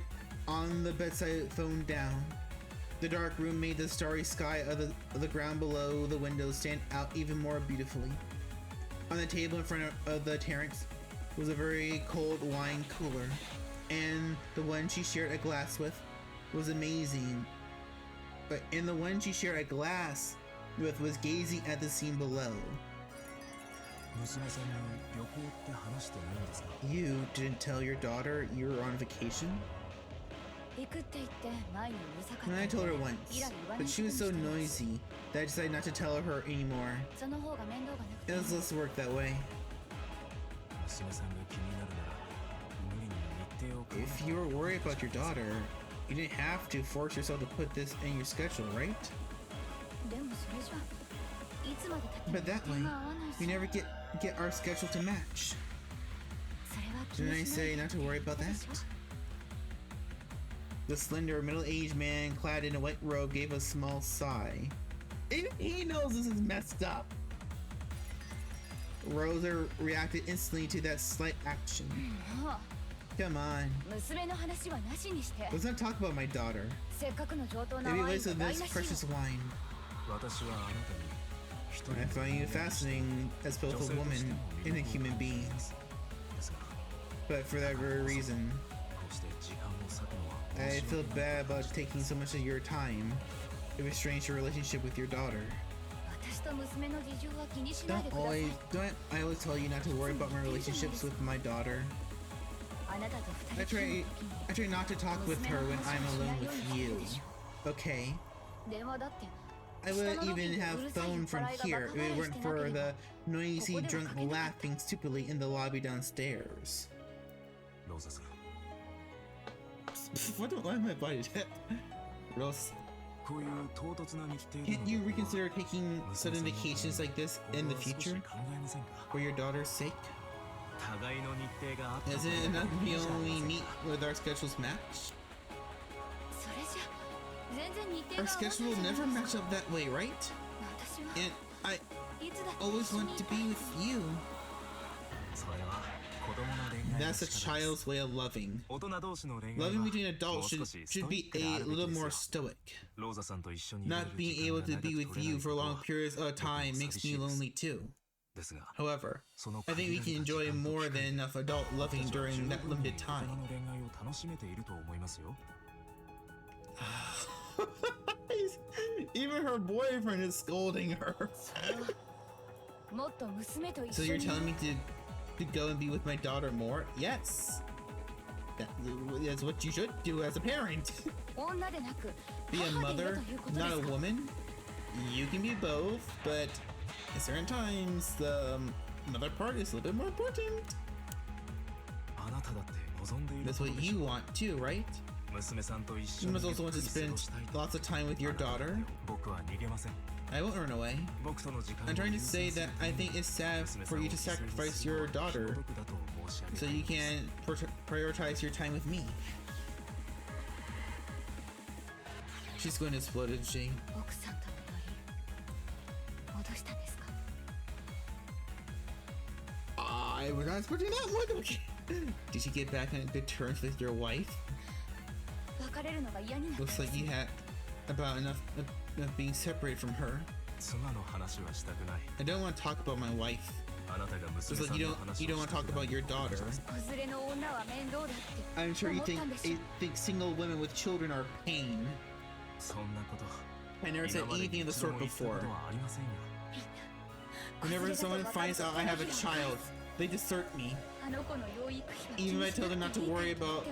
on the bedside phone down. The dark room made the starry sky of the ground below the window stand out even more beautifully. On the table in front of the terrace was a very cold wine cooler, and the one she shared a glass with was amazing. And the one she shared a glass with was gazing at the scene below. You didn't tell your daughter you were on vacation? And I told her once, but she was so noisy that I decided not to tell her anymore. It was less work that way. If you were worried about your daughter, you didn't have to force yourself to put this in your schedule, right? But that way, we never get our schedule to match. Didn't I say not to worry about that? The slender, middle-aged man clad in a white robe gave a small sigh. He knows this is messed up. Rosa reacted instantly to that slight action. Come on. Let's not talk about my daughter. Maybe waste of this precious wine. I find you fascinating as both a woman and a human being. But for that very reason, I feel bad about taking so much of your time. It restrains your relationship with your daughter. Don't I always tell you not to worry about my relationships with my daughter? I try not to talk with her when I'm alone with you. Okay? I wouldn't even have phoned from here if it weren't for the noisy drunk laughing stupidly in the lobby downstairs. Why am I biting it? Rose. Can't you reconsider taking sudden vacations like this in the future? For your daughter's sake? Isn't it enough we only meet with our schedules match? Our schedule will never match up that way, right? And I always want to be with you. That's a child's way of loving. Loving between adults should be a little more stoic. Not being able to be with you for long periods of time makes me lonely too. However, I think we can enjoy more than enough adult loving during that limited time. Even her boyfriend is scolding her. So you're telling me to go and be with my daughter more? Yes. That's what you should do as a parent. Be a mother, not a woman. You can be both, but at certain times, the mother part is a little bit more important. That's what you want too, right? You must also want to spend lots of time with your daughter. I won't run away. I'm trying to say that I think it's sad for you to sacrifice your daughter so you can prioritize your time with me. She's going to explode, isn't she? I was not expecting that one. Did you get back on good terms with your wife? Looks like you had about enough of being separated from her. I don't want to talk about my wife. Looks like you don't want to talk about your daughter. I'm sure you think single women with children are pain. I never said anything of the sort before. Whenever someone finds out I have a child, they desert me. Even if I tell them not to worry about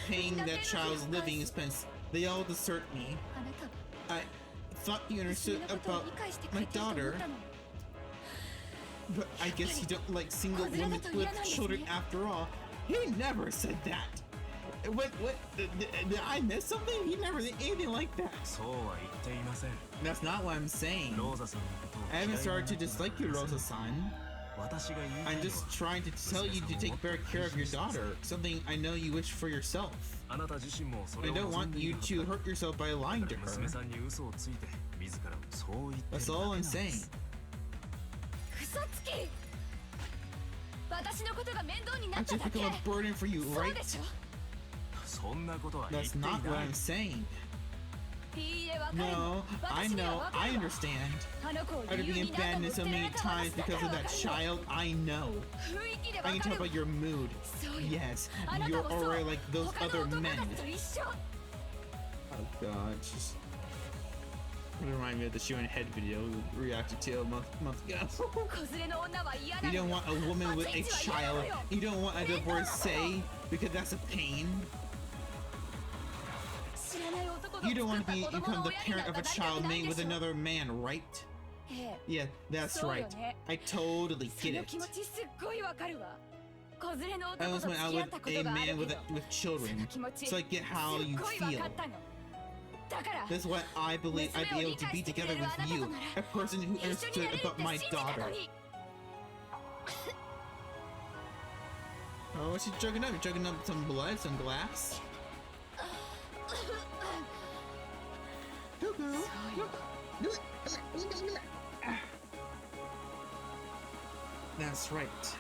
paying that child's living expense, they all desert me. I thought you understood about my daughter, but I guess you don't like single women with children after all. He never said that. What? Did I miss something? He never did anything like that. That's not what I'm saying. I haven't started to dislike you, Rosa-san. I'm just trying to tell you to take better care of your daughter, something I know you wish for yourself. I don't want you to hurt yourself by lying to her. That's all I'm saying. I just become a burden for you, right? That's not what I'm saying. No, I know, I understand. After being abandoned so many times because of that child, I know. I can tell by your mood. Yes, you're already like those other men. Oh god, just... It reminded me of the Showing Head video we reacted to a month ago. You don't want a woman with a child. You don't want a divorcee because that's a pain. You don't want to become the parent of a child made with another man, right? Yeah, that's right. I totally get it. I almost went out with a man with children, so I get how you feel. That's why I believe I'd be able to be together with you, a person who understood about my daughter. Oh, what's she chugging up? You're chugging up some blood, some glass? That's right.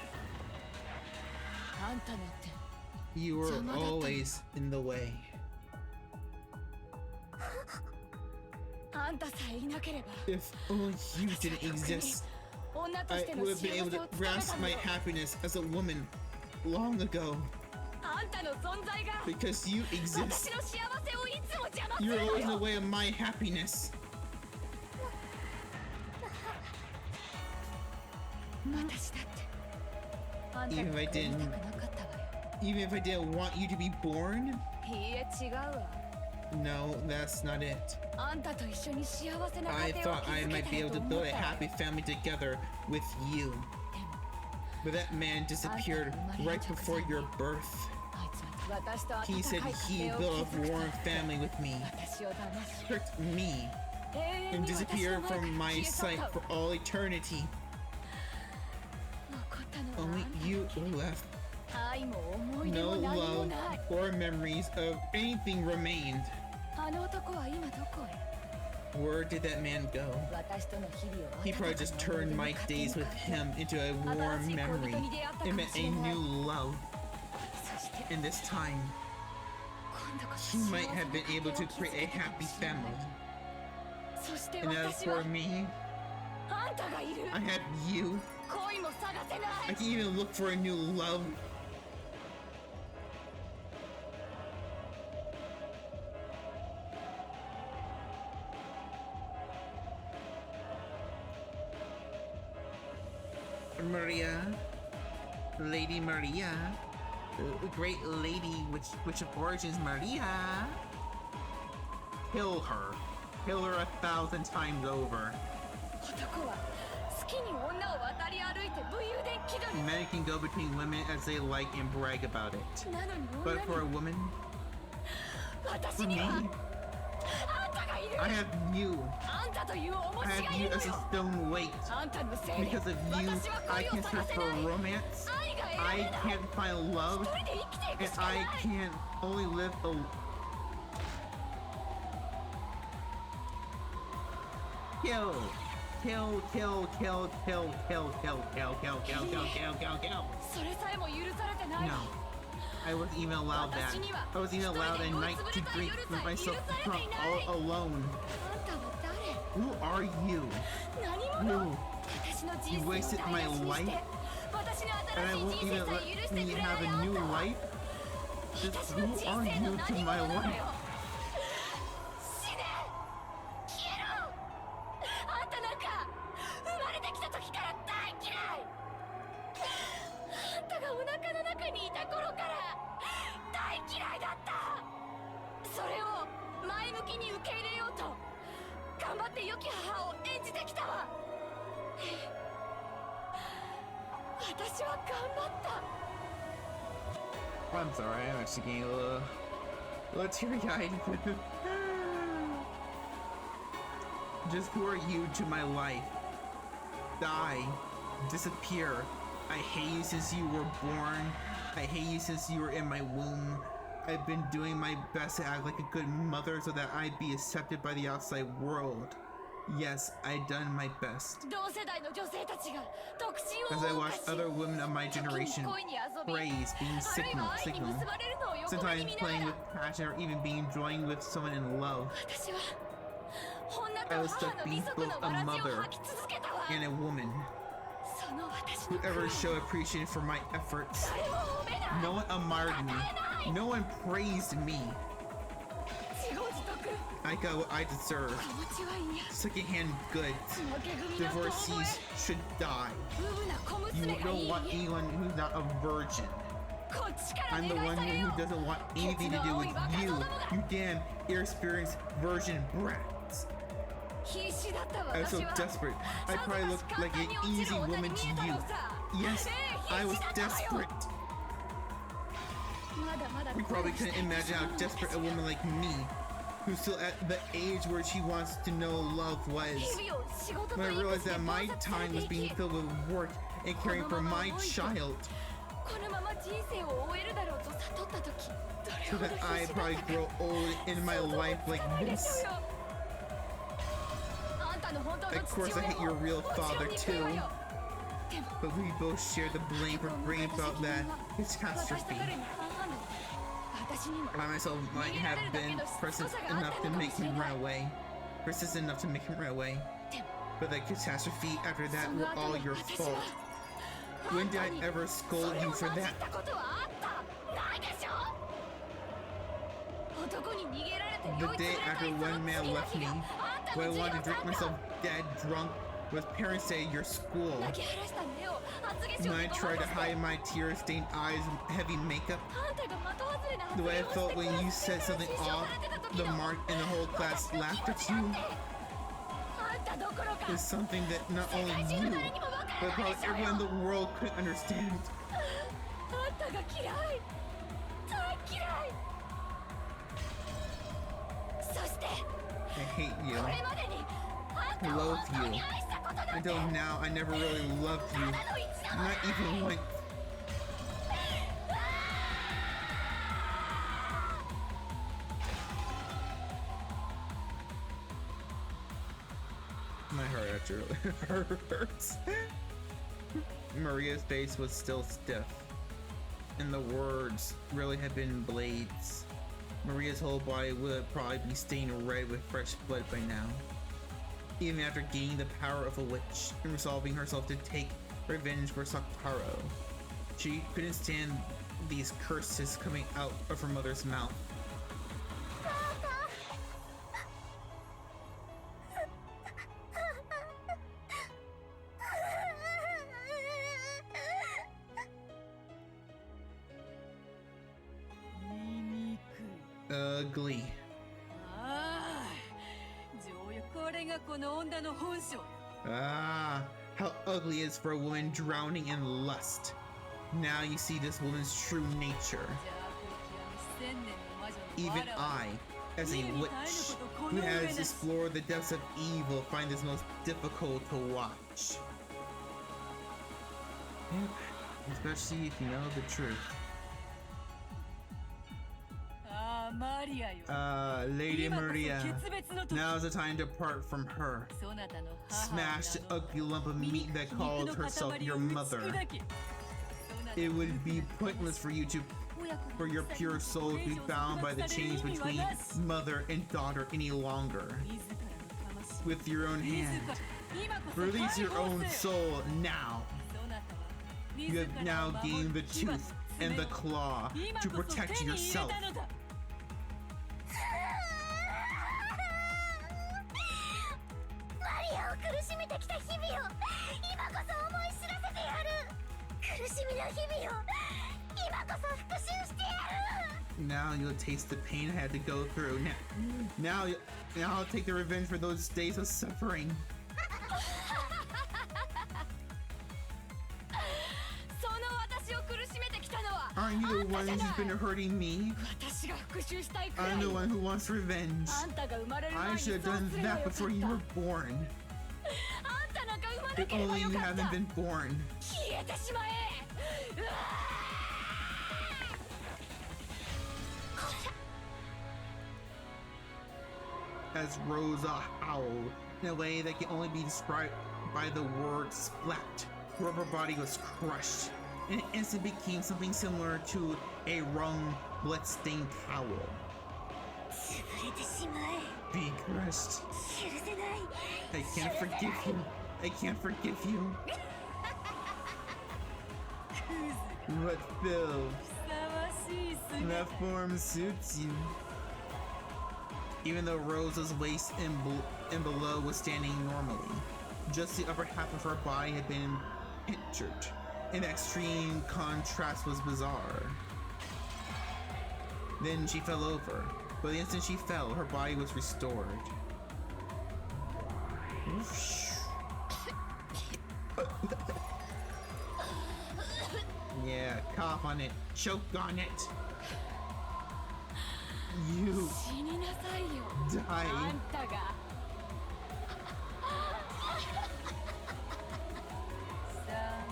You were always in the way. If only you didn't exist, I would have been able to grasp my happiness as a woman long ago. Because you exist. You're always in the way of my happiness. Even if I didn't want you to be born? No, that's not it. I thought I might be able to build a happy family together with you. But that man disappeared right before your birth. He said he built a warm family with me, tricked me, and disappeared from my sight for all eternity. Only you were left. No love or memories of anything remained. あの男は今どこへ Where did that man go? 私との日々を He probably just turned my days with him into a warm memory and met a new love. そして And this time, 今度こそ he might have been able to create a happy family. そして And as 私は for me, あんたがいる I have you. 恋も探せない I can even look for a new love. Maria, Lady Maria, the great lady which of origins Maria. Kill her 1,000 times over. 男は好きに女を渡り歩いて武勇伝気取り Men can go between women as they like and brag about it. なのに But 女 for a に woman, 私 for に me, はあんたがいる I have you. あんたという重 I しが have い you るの as a よ stone weight. あんたのせいで Because of you, 私は I 恋を can 探 search せ for ない romance. 愛が得ら I れない can't find love. 一人で生きていく And しかない I can't only live a kill. Kill, kill, kill, kill, kill, kill, kill, kill, kill, kill, kill, kill, kill. それさえも許されてない No. I wasn't even allowed that. I wasn't even allowed a night to drink with myself drunk all alone. あんたは誰 Who are you? 何者 Who? 私の You 人生を wasted 台 my 無しにして life? 私の And I 新 won't しい人 even 生さえ let 許してく me れない have a あん new たは life? Just 私の who 人 are 生 you の to 何 my 者なの life? よ死ね消えろあんたなんか生まれてきた時から大嫌いあんたがお腹の中にいた頃から大嫌いだったそれを前向きに受け入れようと頑張って良き母を演じてきたわ私は頑張った I'm sorry, I'm actually getting a little teary-eyed. Just who are you to my life? Die. Disappear. I hate you since you were born. I hate you since you were in my womb. I've been doing my best to act like a good mother so that I'd be accepted by the outside world. Yes, I've done my best. 同世代の女性たちが独身 As I を謳 watch 歌し other women of my 時に generation 恋に遊び praise, being あるいは愛に signal, 結ばれるのを横目 sometimes に見な playing が with ら passion or even being joined with someone in love, 私は女 I と was 母 stuck の being 二足 both の a わらじを mother 履き続けたわ and a woman. その私の Whoever 苦労 showed appreciation for my efforts. 誰も褒めない No one admired me. No one praised me. 自業自得 I got what I deserve. 気持ちはいいや Secondhand goods. 負け組なんて覚 Divorcees should die. えウブな小 You 娘がい don't い want anyone who's not a virgin. こっちから I'm 願 the い one 下げよ who doesn't want anything to do with you. You damn inexperienced virgin brats. 必死だった I was 私 so は desperate. I さぞ probably かし looked 簡 like 単 an に落ち easy る女に woman 見 to えた you. のさ Yes, I 必 was 死だったわよ desperate. まだまだ You 恋 probably をしたい couldn't imagine how desperate a woman like me, who's still at the age where she wants to know love was. 日々を仕事と When I 育 realized 児で that my 忙殺され time て was い being き filled with work and caring for my child, このまま人生を終えるだろうと悟った時ど so れほ that ど I 必死だ probably ったか grow old in my 想像も life つ like かないでしょ this. うよあんたの本当の Of 父 course, I 親 hate your も real もちろ father ん憎いわ too, よでも but we both share the blame for bringing about that 私と catastrophe. 彼に半々の私にも I myself might have been persistent enough to make him run away. Persistent enough to make him run away. でも But the catastrophe after そ that の were 後 all に your 私 fault. は When did あ I んたに ever そ scold れ you を for なじ that? ったことはあったないでしょ男に逃げられて The 酔いつぶ day れた after りその one man 次の left 日 me, があんた when の I 授 wanted to 業 drink 参 myself 加 dead drunk with parents at your school. 泣き晴らした目を厚化粧 When I でごま tried to かして hide my tear-stained eyes with heavy makeup. あんたが的外れな発 The way I 言をして felt ク when ラ you ス said 全体 something に支障 off, されてた時 the の mark and the whole class 私の laughed 気 at 持ちだ you ってあんたどころか is something that not 世 only 界中 you, の誰にもわから but ない probably でしょう everyone よ in the world could understand. あんたが嫌い大嫌いそして I hate you. これまでにあんたを Loathe 本当に you. 愛したことなんて Until now, I never really loved た you. だの一度も Not ない even once. character hurts. Maria's face was still stiff, and the words really had been blades. Maria's whole body would probably be stained red with fresh blood by now. Even after gaining the power of a witch and resolving herself to take revenge for Sakaro, she couldn't stand these curses coming out of her mother's mouth. Ugly. ああこれがこの女の本性。 Ah, how ugly it is for a woman drowning in lust. Now you see this woman's true nature. Even I, as a witch who has explored the depths of evil, find this most difficult to watch. Especially if you know the truth. Lady Maria, now's the time to part from her. Smash the ugly lump of meat that called herself your mother. It would be pointless for you to, for your pure soul to be bound by the chains between mother and daughter any longer. With your own hand, release your own soul now. You have now gained the tooth and the claw to protect yourself. マリアを苦しめてきた日々を今こそ思い知らせてやる。苦しみの日々を今こそ復讐してやる。 Now you'll taste the pain I had to go through. Now I'll take the revenge for those days of suffering. その私を苦しめてきたのは Aren't you the one who's been hurting me? 私が復讐したいくらい。 I'm the one who wants revenge. あんたが生まれる前 I に should have そう done すればよ that かった before you were born. あんたなんか生まな If ければ only よ you かった。 haven't been born. 消えてしまえ。うわー As Rosa howled in a way that can only be described by the word splat. Her rubber body was crushed, and it instantly became something similar to a wrung, blood-stained towel. 潰れてしまえ。 Be crushed. 許せない。 I can't forgive you. I can't forgive you. What filth? ふさわしい姿。 That form suits you. Even though Rosa's waist and below was standing normally, just the upper half of her body had been pinchered. An extreme contrast was bizarre. Then she fell over, but the instant she fell, her body was restored. Yeah, cough on it, choke on it. You 死になさいよ。 die. あんたが。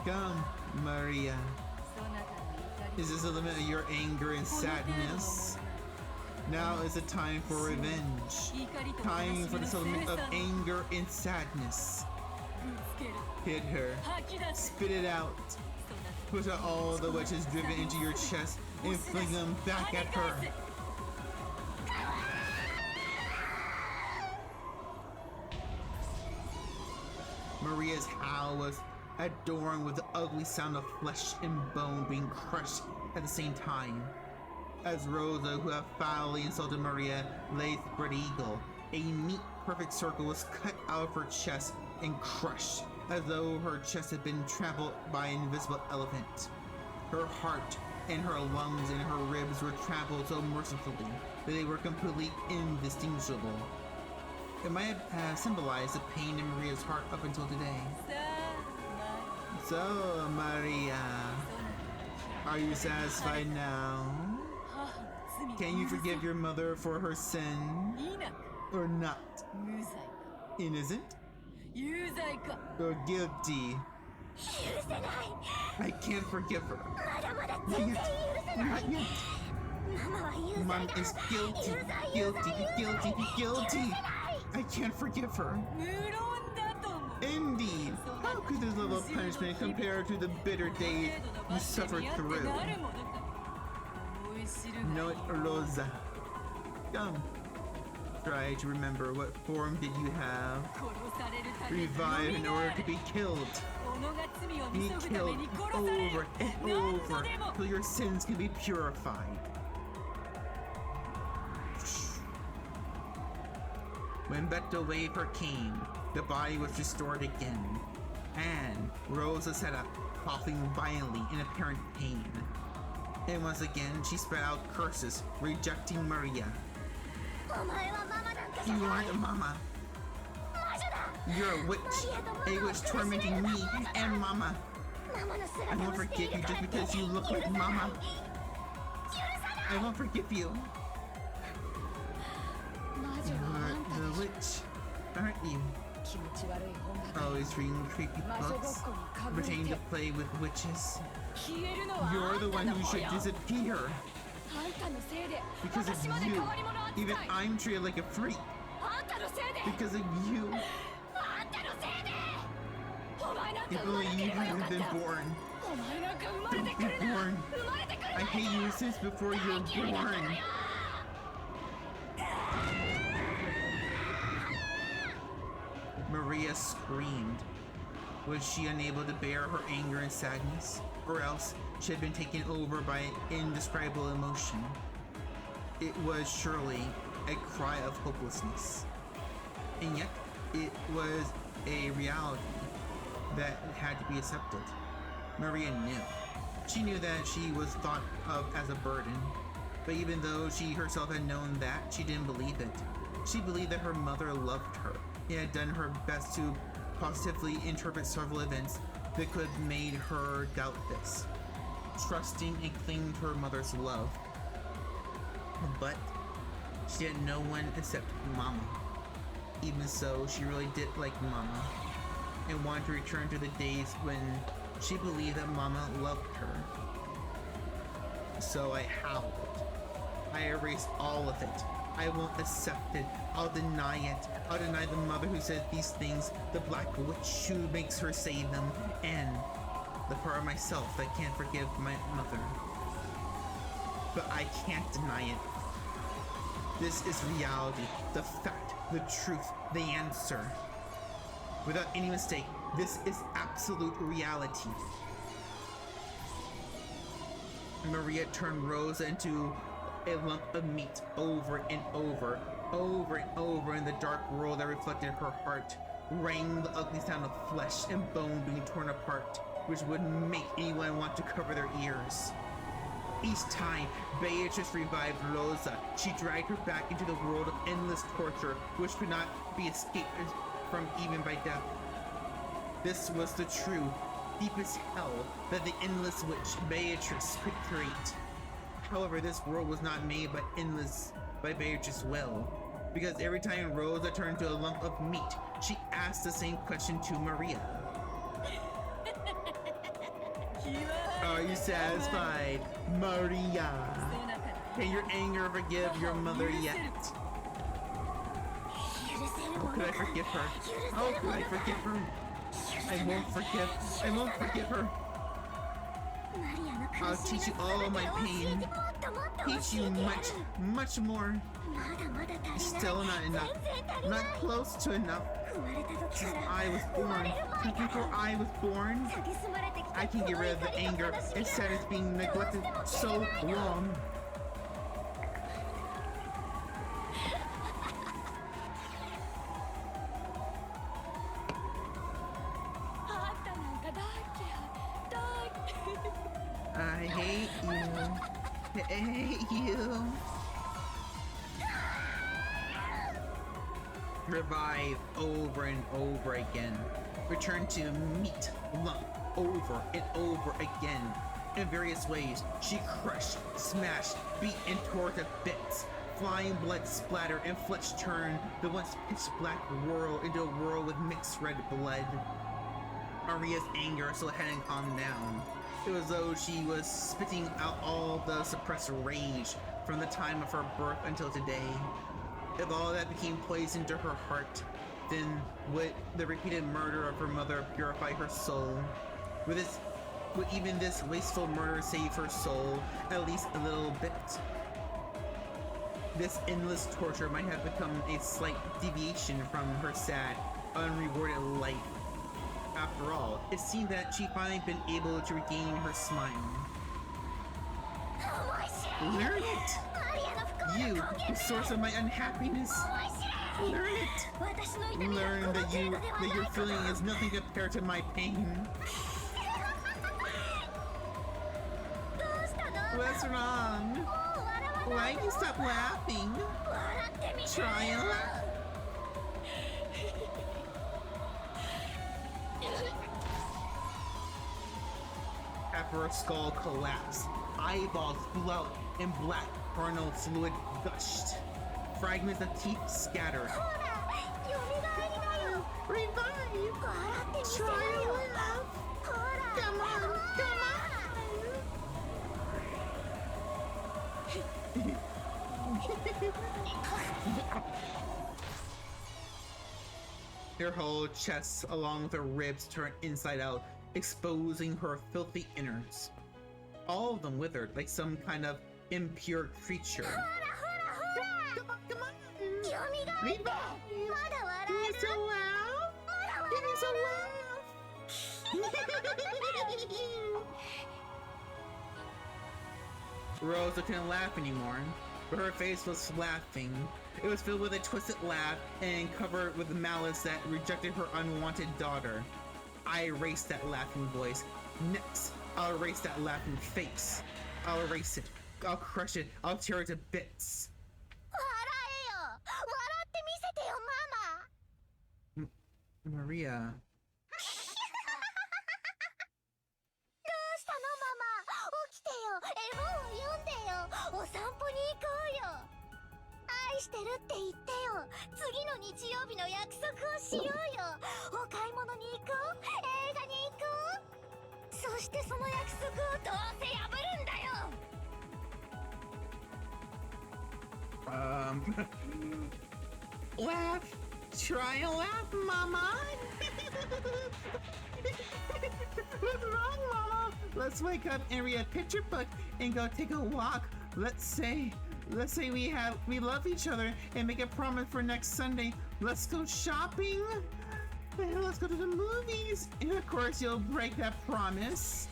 Come, Maria. Is this the limit of your anger and sadness? Now is the time for revenge. Time for the settlement of anger and sadness. Hit her. Spit it out. Push out all the wedges driven into your chest and fling them back at her. Maria's howl was adorned with the ugly sound of flesh and bone being crushed at the same time. As Rosa, who had foully insulted Maria, lay spread eagle, a neat, perfect circle was cut out of her chest and crushed, as though her chest had been trampled by an invisible elephant. Her heart and her lungs and her ribs were trampled so mercifully that they were completely indistinguishable. It might have symbolized the pain in Maria's heart up until today. So, Maria, are you satisfied now? Can you forgive your mother for her sin? Or not? Innocent? Or guilty? 許せない。 I can't forgive her. まだまだ全然許せない。 Not yet. ママは有罪 Mom だ。 is guilty, 有罪 guilty, guilty, 許せ guilty. ない。 I can't forgive her. 無論だとも。Indeed, how could this level of punishment compare to the bitter days you suffered through? Know it, Rosa. Come. Try to remember, what form did you have? Revive in order to be killed. Be killed over and over till your sins can be purified. When Beto Waver came, the body was restored again, and Rosa sat up, coughing violently in apparent pain. And once again, she spat out curses, rejecting Maria. You aren't a mama. You're a witch tormenting me and Mama. I won't forgive you just because you look like Mama. I won't forgive you. You're the witch, aren't you? Always reading creepy books, pretending to play with witches. You're the one who should disappear. Because of you, even I'm treated like a freak. Because of you. If only you hadn't been born. Don't be born. I hate you since before you were born. Maria screamed. Was she unable to bear her anger and sadness? Or else she had been taken over by indescribable emotion. It was surely a cry of hopelessness. And yet, it was a reality that had to be accepted. Maria knew. She knew that she was thought of as a burden, but even though she herself had known that, she didn't believe it. She believed that her mother loved her and had done her best to positively interpret several events that could have made her doubt this, trusting and clinging to her mother's love. But she had no one except Mama. Even so, she really did like Mama, and wanted to return to the days when she believed that Mama loved her. So I howled. I erased all of it. I won't accept it. I'll deny it. I'll deny the mother who said these things, the black witch who makes her say them, and the part of myself that can't forgive my mother. But I can't deny it. This is reality, the fact, the truth, the answer. Without any mistake, this is absolute reality. Maria turned Rosa into a lump of meat over and over in the dark world that reflected her heart, rang the ugly sound of flesh and bone being torn apart, which would make anyone want to cover their ears. Each time Beatrice revived Rosa, she dragged her back into the world of endless torture, which could not be escaped from even by death. This was the true, deepest hell that the endless witch Beatrice could create. However, this world was not made by Beatrice's will, because every time Rosa turned to a lump of meat, she asked the same question to Maria. Are you satisfied, Maria? Can your anger forgive your mother yet? How could I forgive her? How could I forgive her? I won't forgive her. I'll teach you all my pain. Teach you much more. Still not enough. Not close to enough. Since I was born, since before I was born, I can get rid of the anger and sadness being neglected so long. I hate you. I hate you. Revive over and over again. Return to meat lump over and over again. In various ways, she crushed, smashed, beat, and tore to bits. Flying blood splatter and flesh turned the once pitch black world into a world with mixed red blood. Maria's anger still hadn't calmed down. It was as though she was spitting out all the suppressed rage from the time of her birth until today. If all that became poison to her heart, Then would the repeated murder of her mother purify her soul? Would even this wasteful murder save her soul at least a little bit? This endless torture might have become a slight deviation from her sad, unrewarded life. After all, it seemed that she'd finally been able to regain her smile. Learn it! You, the source of my unhappiness! Learn it! Learn that your feeling is nothing compared to my pain. What's wrong? Why do you stop laughing? Try and laugh. After her skull collapsed, eyeballs flew out and black carnal fluid gushed. Fragments of teeth scattered. Revive! Try and laugh! Come on! Her whole chest, along with her ribs, turned inside out, exposing her filthy innards. All of them withered like some kind of impure creature. Come on! Revive! Give me some laugh! Give me some laugh! Rosa couldn't laugh anymore, but her face was laughing. It was filled with a twisted laugh and covered with malice that rejected her unwanted daughter. I erased that laughing voice. Next, I'll erase that laughing face. I'll erase it. I'll crush it. I'll tear it to bits. Maria. Laugh! Try and laugh, Mama! What's wrong, Mama? Let's wake up and read a picture book and go take a walk. Let's say we love each other and make a promise for next Sunday. Let's go shopping. And let's go to the movies. And of course, you'll break that promise.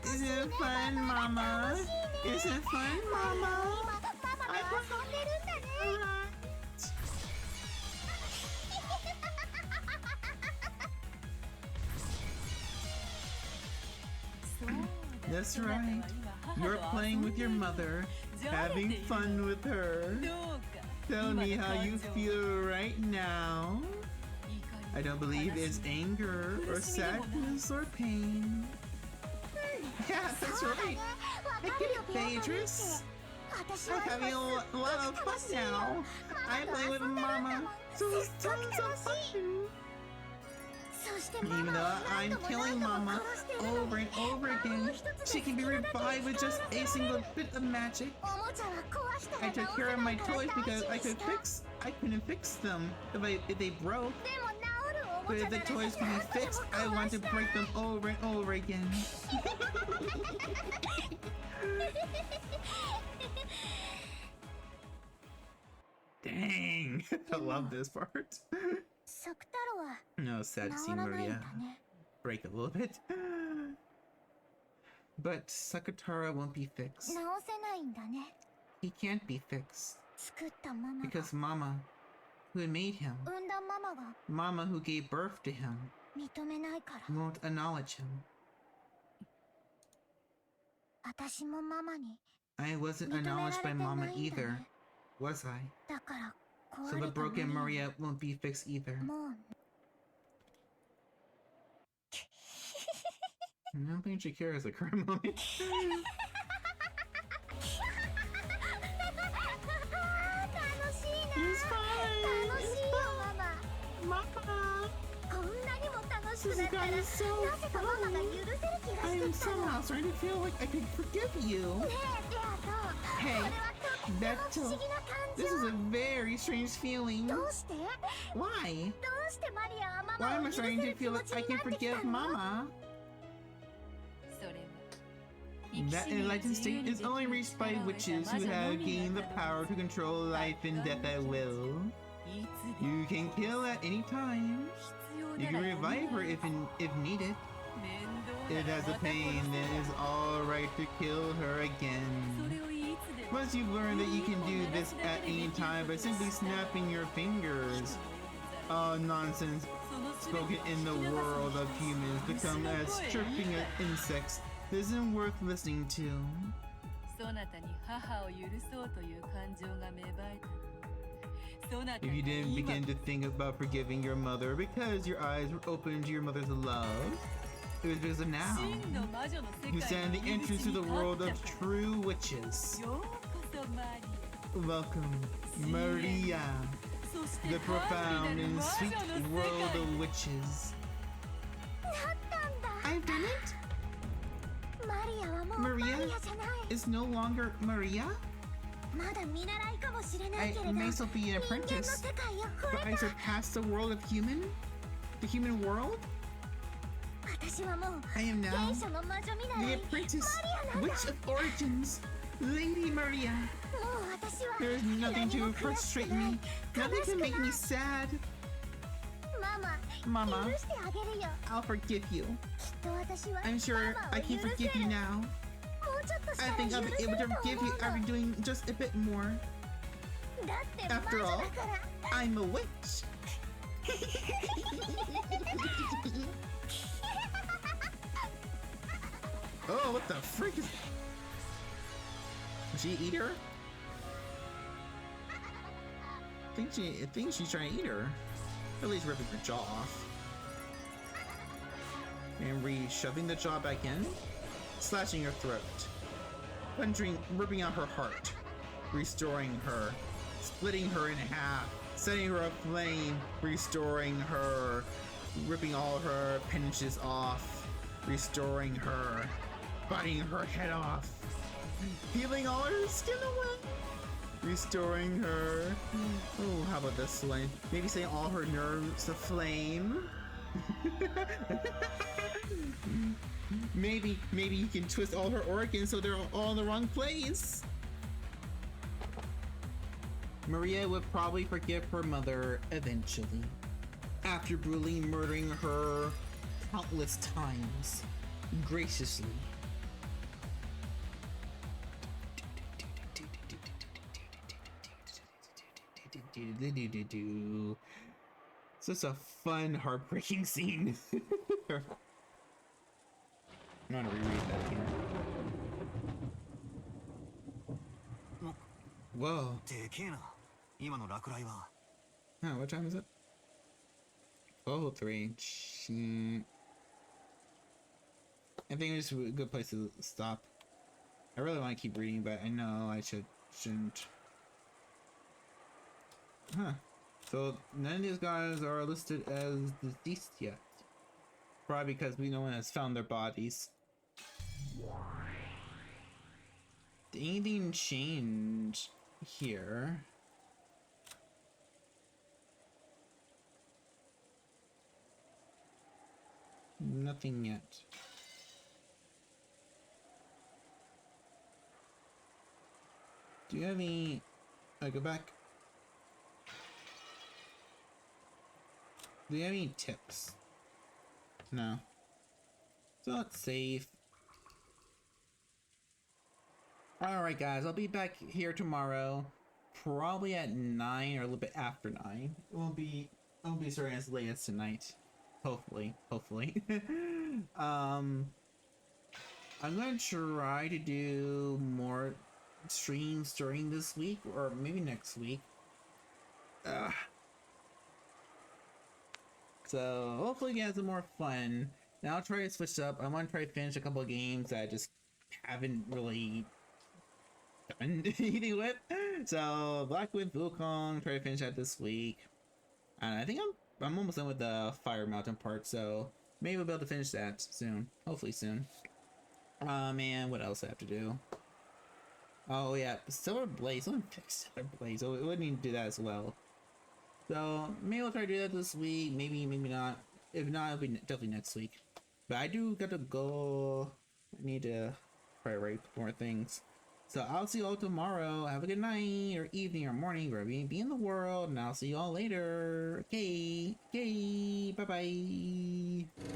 Isn't it fun, Mama? Isn't it fun, Mama? That's right. You're playing with your mother, having fun with her. Tell me how you feel right now. I don't believe it's anger or sadness or pain. Yeah, that's right. I get it, Beatrice. I'm having a lot of fun now. I play with Mama, so it's tons of fun. Even though I'm killing Mama over and over again, she can be revived with just a single bit of magic. I took care of my toys because I couldn't fix them if they broke. But if the toys can be fixed, I want to break them over and over again. Dang! I love this part. No, sad to see Maria break a little bit. But Sakatara won't be fixed. He can't be fixed. Because Mama, who made him, Mama who gave birth to him, won't acknowledge him. I wasn't acknowledged by Mama either, was I? So the broken Maria won't be fixed either. I don't think she cares at the current moment. It's fine! It's fun! Mama! This has gotten so fun! I am somehow starting to feel like I could forgive you. Hey, 不思 Beto. 議な感 This 情 is a very strange feeling. どうして Why? どうしてマリアはマ Why マ am を I 許せ starting to る気 feel 持 like ち I に can なってきた forgive の Mama? それは That enlightened state is only reached by witches who have gained the power to control life and death at will. You can kill at any time. You can revive her if needed. If that's a pain, then it's alright to kill her again. Once you've learned that you can do this at any time by simply snapping your fingers. Oh, nonsense spoken in the world of humans become as chirping as insects. This isn't worth listening to. そなたに母を許そうという感情が芽生えた。そなた If が you didn't 今 begin to think about forgiving your mother because your eyes were open to your mother's love, it was because of now. 真の魔女の世 You 界 stand の the 入り entrance 口 to に the 立 world った of から true witches. ようこそマリ Welcome, Maria, ア。そして the パワフルな profound る and 魔 sweet 女の世 world 界 of witches. なったんだ I've done it. マリアはもうマ Maria リアじゃない is no longer Maria. まだ見習いかもしれな I いけれど may still be an 人間の apprentice, 世界を超 but I えた surpassed the world of the human world. 私はもう I am 原 now 初の魔女見習 the い apprentice, マリアなんだ witch of origins, Lady Maria. もう私は There is nothing 何 to も悔し frustrate くない me, nothing to make me sad. ママ Mama, 許してあげるよ I'll forgive you. きっと私は I'm sure ママを I 許 can せ forgive る you も now. うちょっとした I ら think 許 I'll せ be る able と to 思 forgive you う after の doing just a bit more. だって魔 After 女 all, だから I'm a witch. Oh, what the frick is... Did she eat her? I think she's trying to eat her. At least ripping her jaw off. And shoving the jaw back in. Slashing her throat. Punching, ripping out her heart. Restoring her. Splitting her in half. Setting her aflame. Restoring her. Ripping all her appendages off. Restoring her. Biting her head off. Peeling all her skin away. Restoring her. Oh, how about this one? Maybe setting all her nerves aflame. Maybe you can twist all her organs so they're all in the wrong place. Maria would probably forgive her mother eventually, after brutally murdering her countless times, graciously. It's just a fun, heartbreaking scene. I'm gonna reread that again. Whoa. でけえな今の落雷は Huh, what time is it? 12:03. Shit. I think it's a good place to stop. I really want to keep reading, but I know I shouldn't. Huh. So none of these guys are listed as deceased yet. Probably because no one has found their bodies. Did anything change here? Nothing yet. Do you have any... go back. Do you have any tips? No. So it's safe. Alright guys, I'll be back here tomorrow. Probably at 9 or a little bit after 9. It won't be starting as late as tonight. Hopefully. I'm gonna try to do more streams during this week or maybe next week. So hopefully you guys are more fun. Now I'll try to switch up. I want to try to finish a couple of games that I just haven't really done anything with. So Blackwood Wukong, try to finish that this week. And I think I'm almost done with the Fire Mountain part, so maybe we'll be able to finish that soon. Hopefully soon. Man, what else I have to do? Oh yeah, Silver Blaze. Let me fix Silver Blaze. So we would need to do that as well. So maybe we'll try to do that this week. Maybe, maybe not. If not, it'll be definitely next week. But I do got to go. I need to prioritize more things. So I'll see you all tomorrow. Have a good night or evening or morning, wherever you be in the world. And I'll see you all later. Okay. Okay. Bye bye.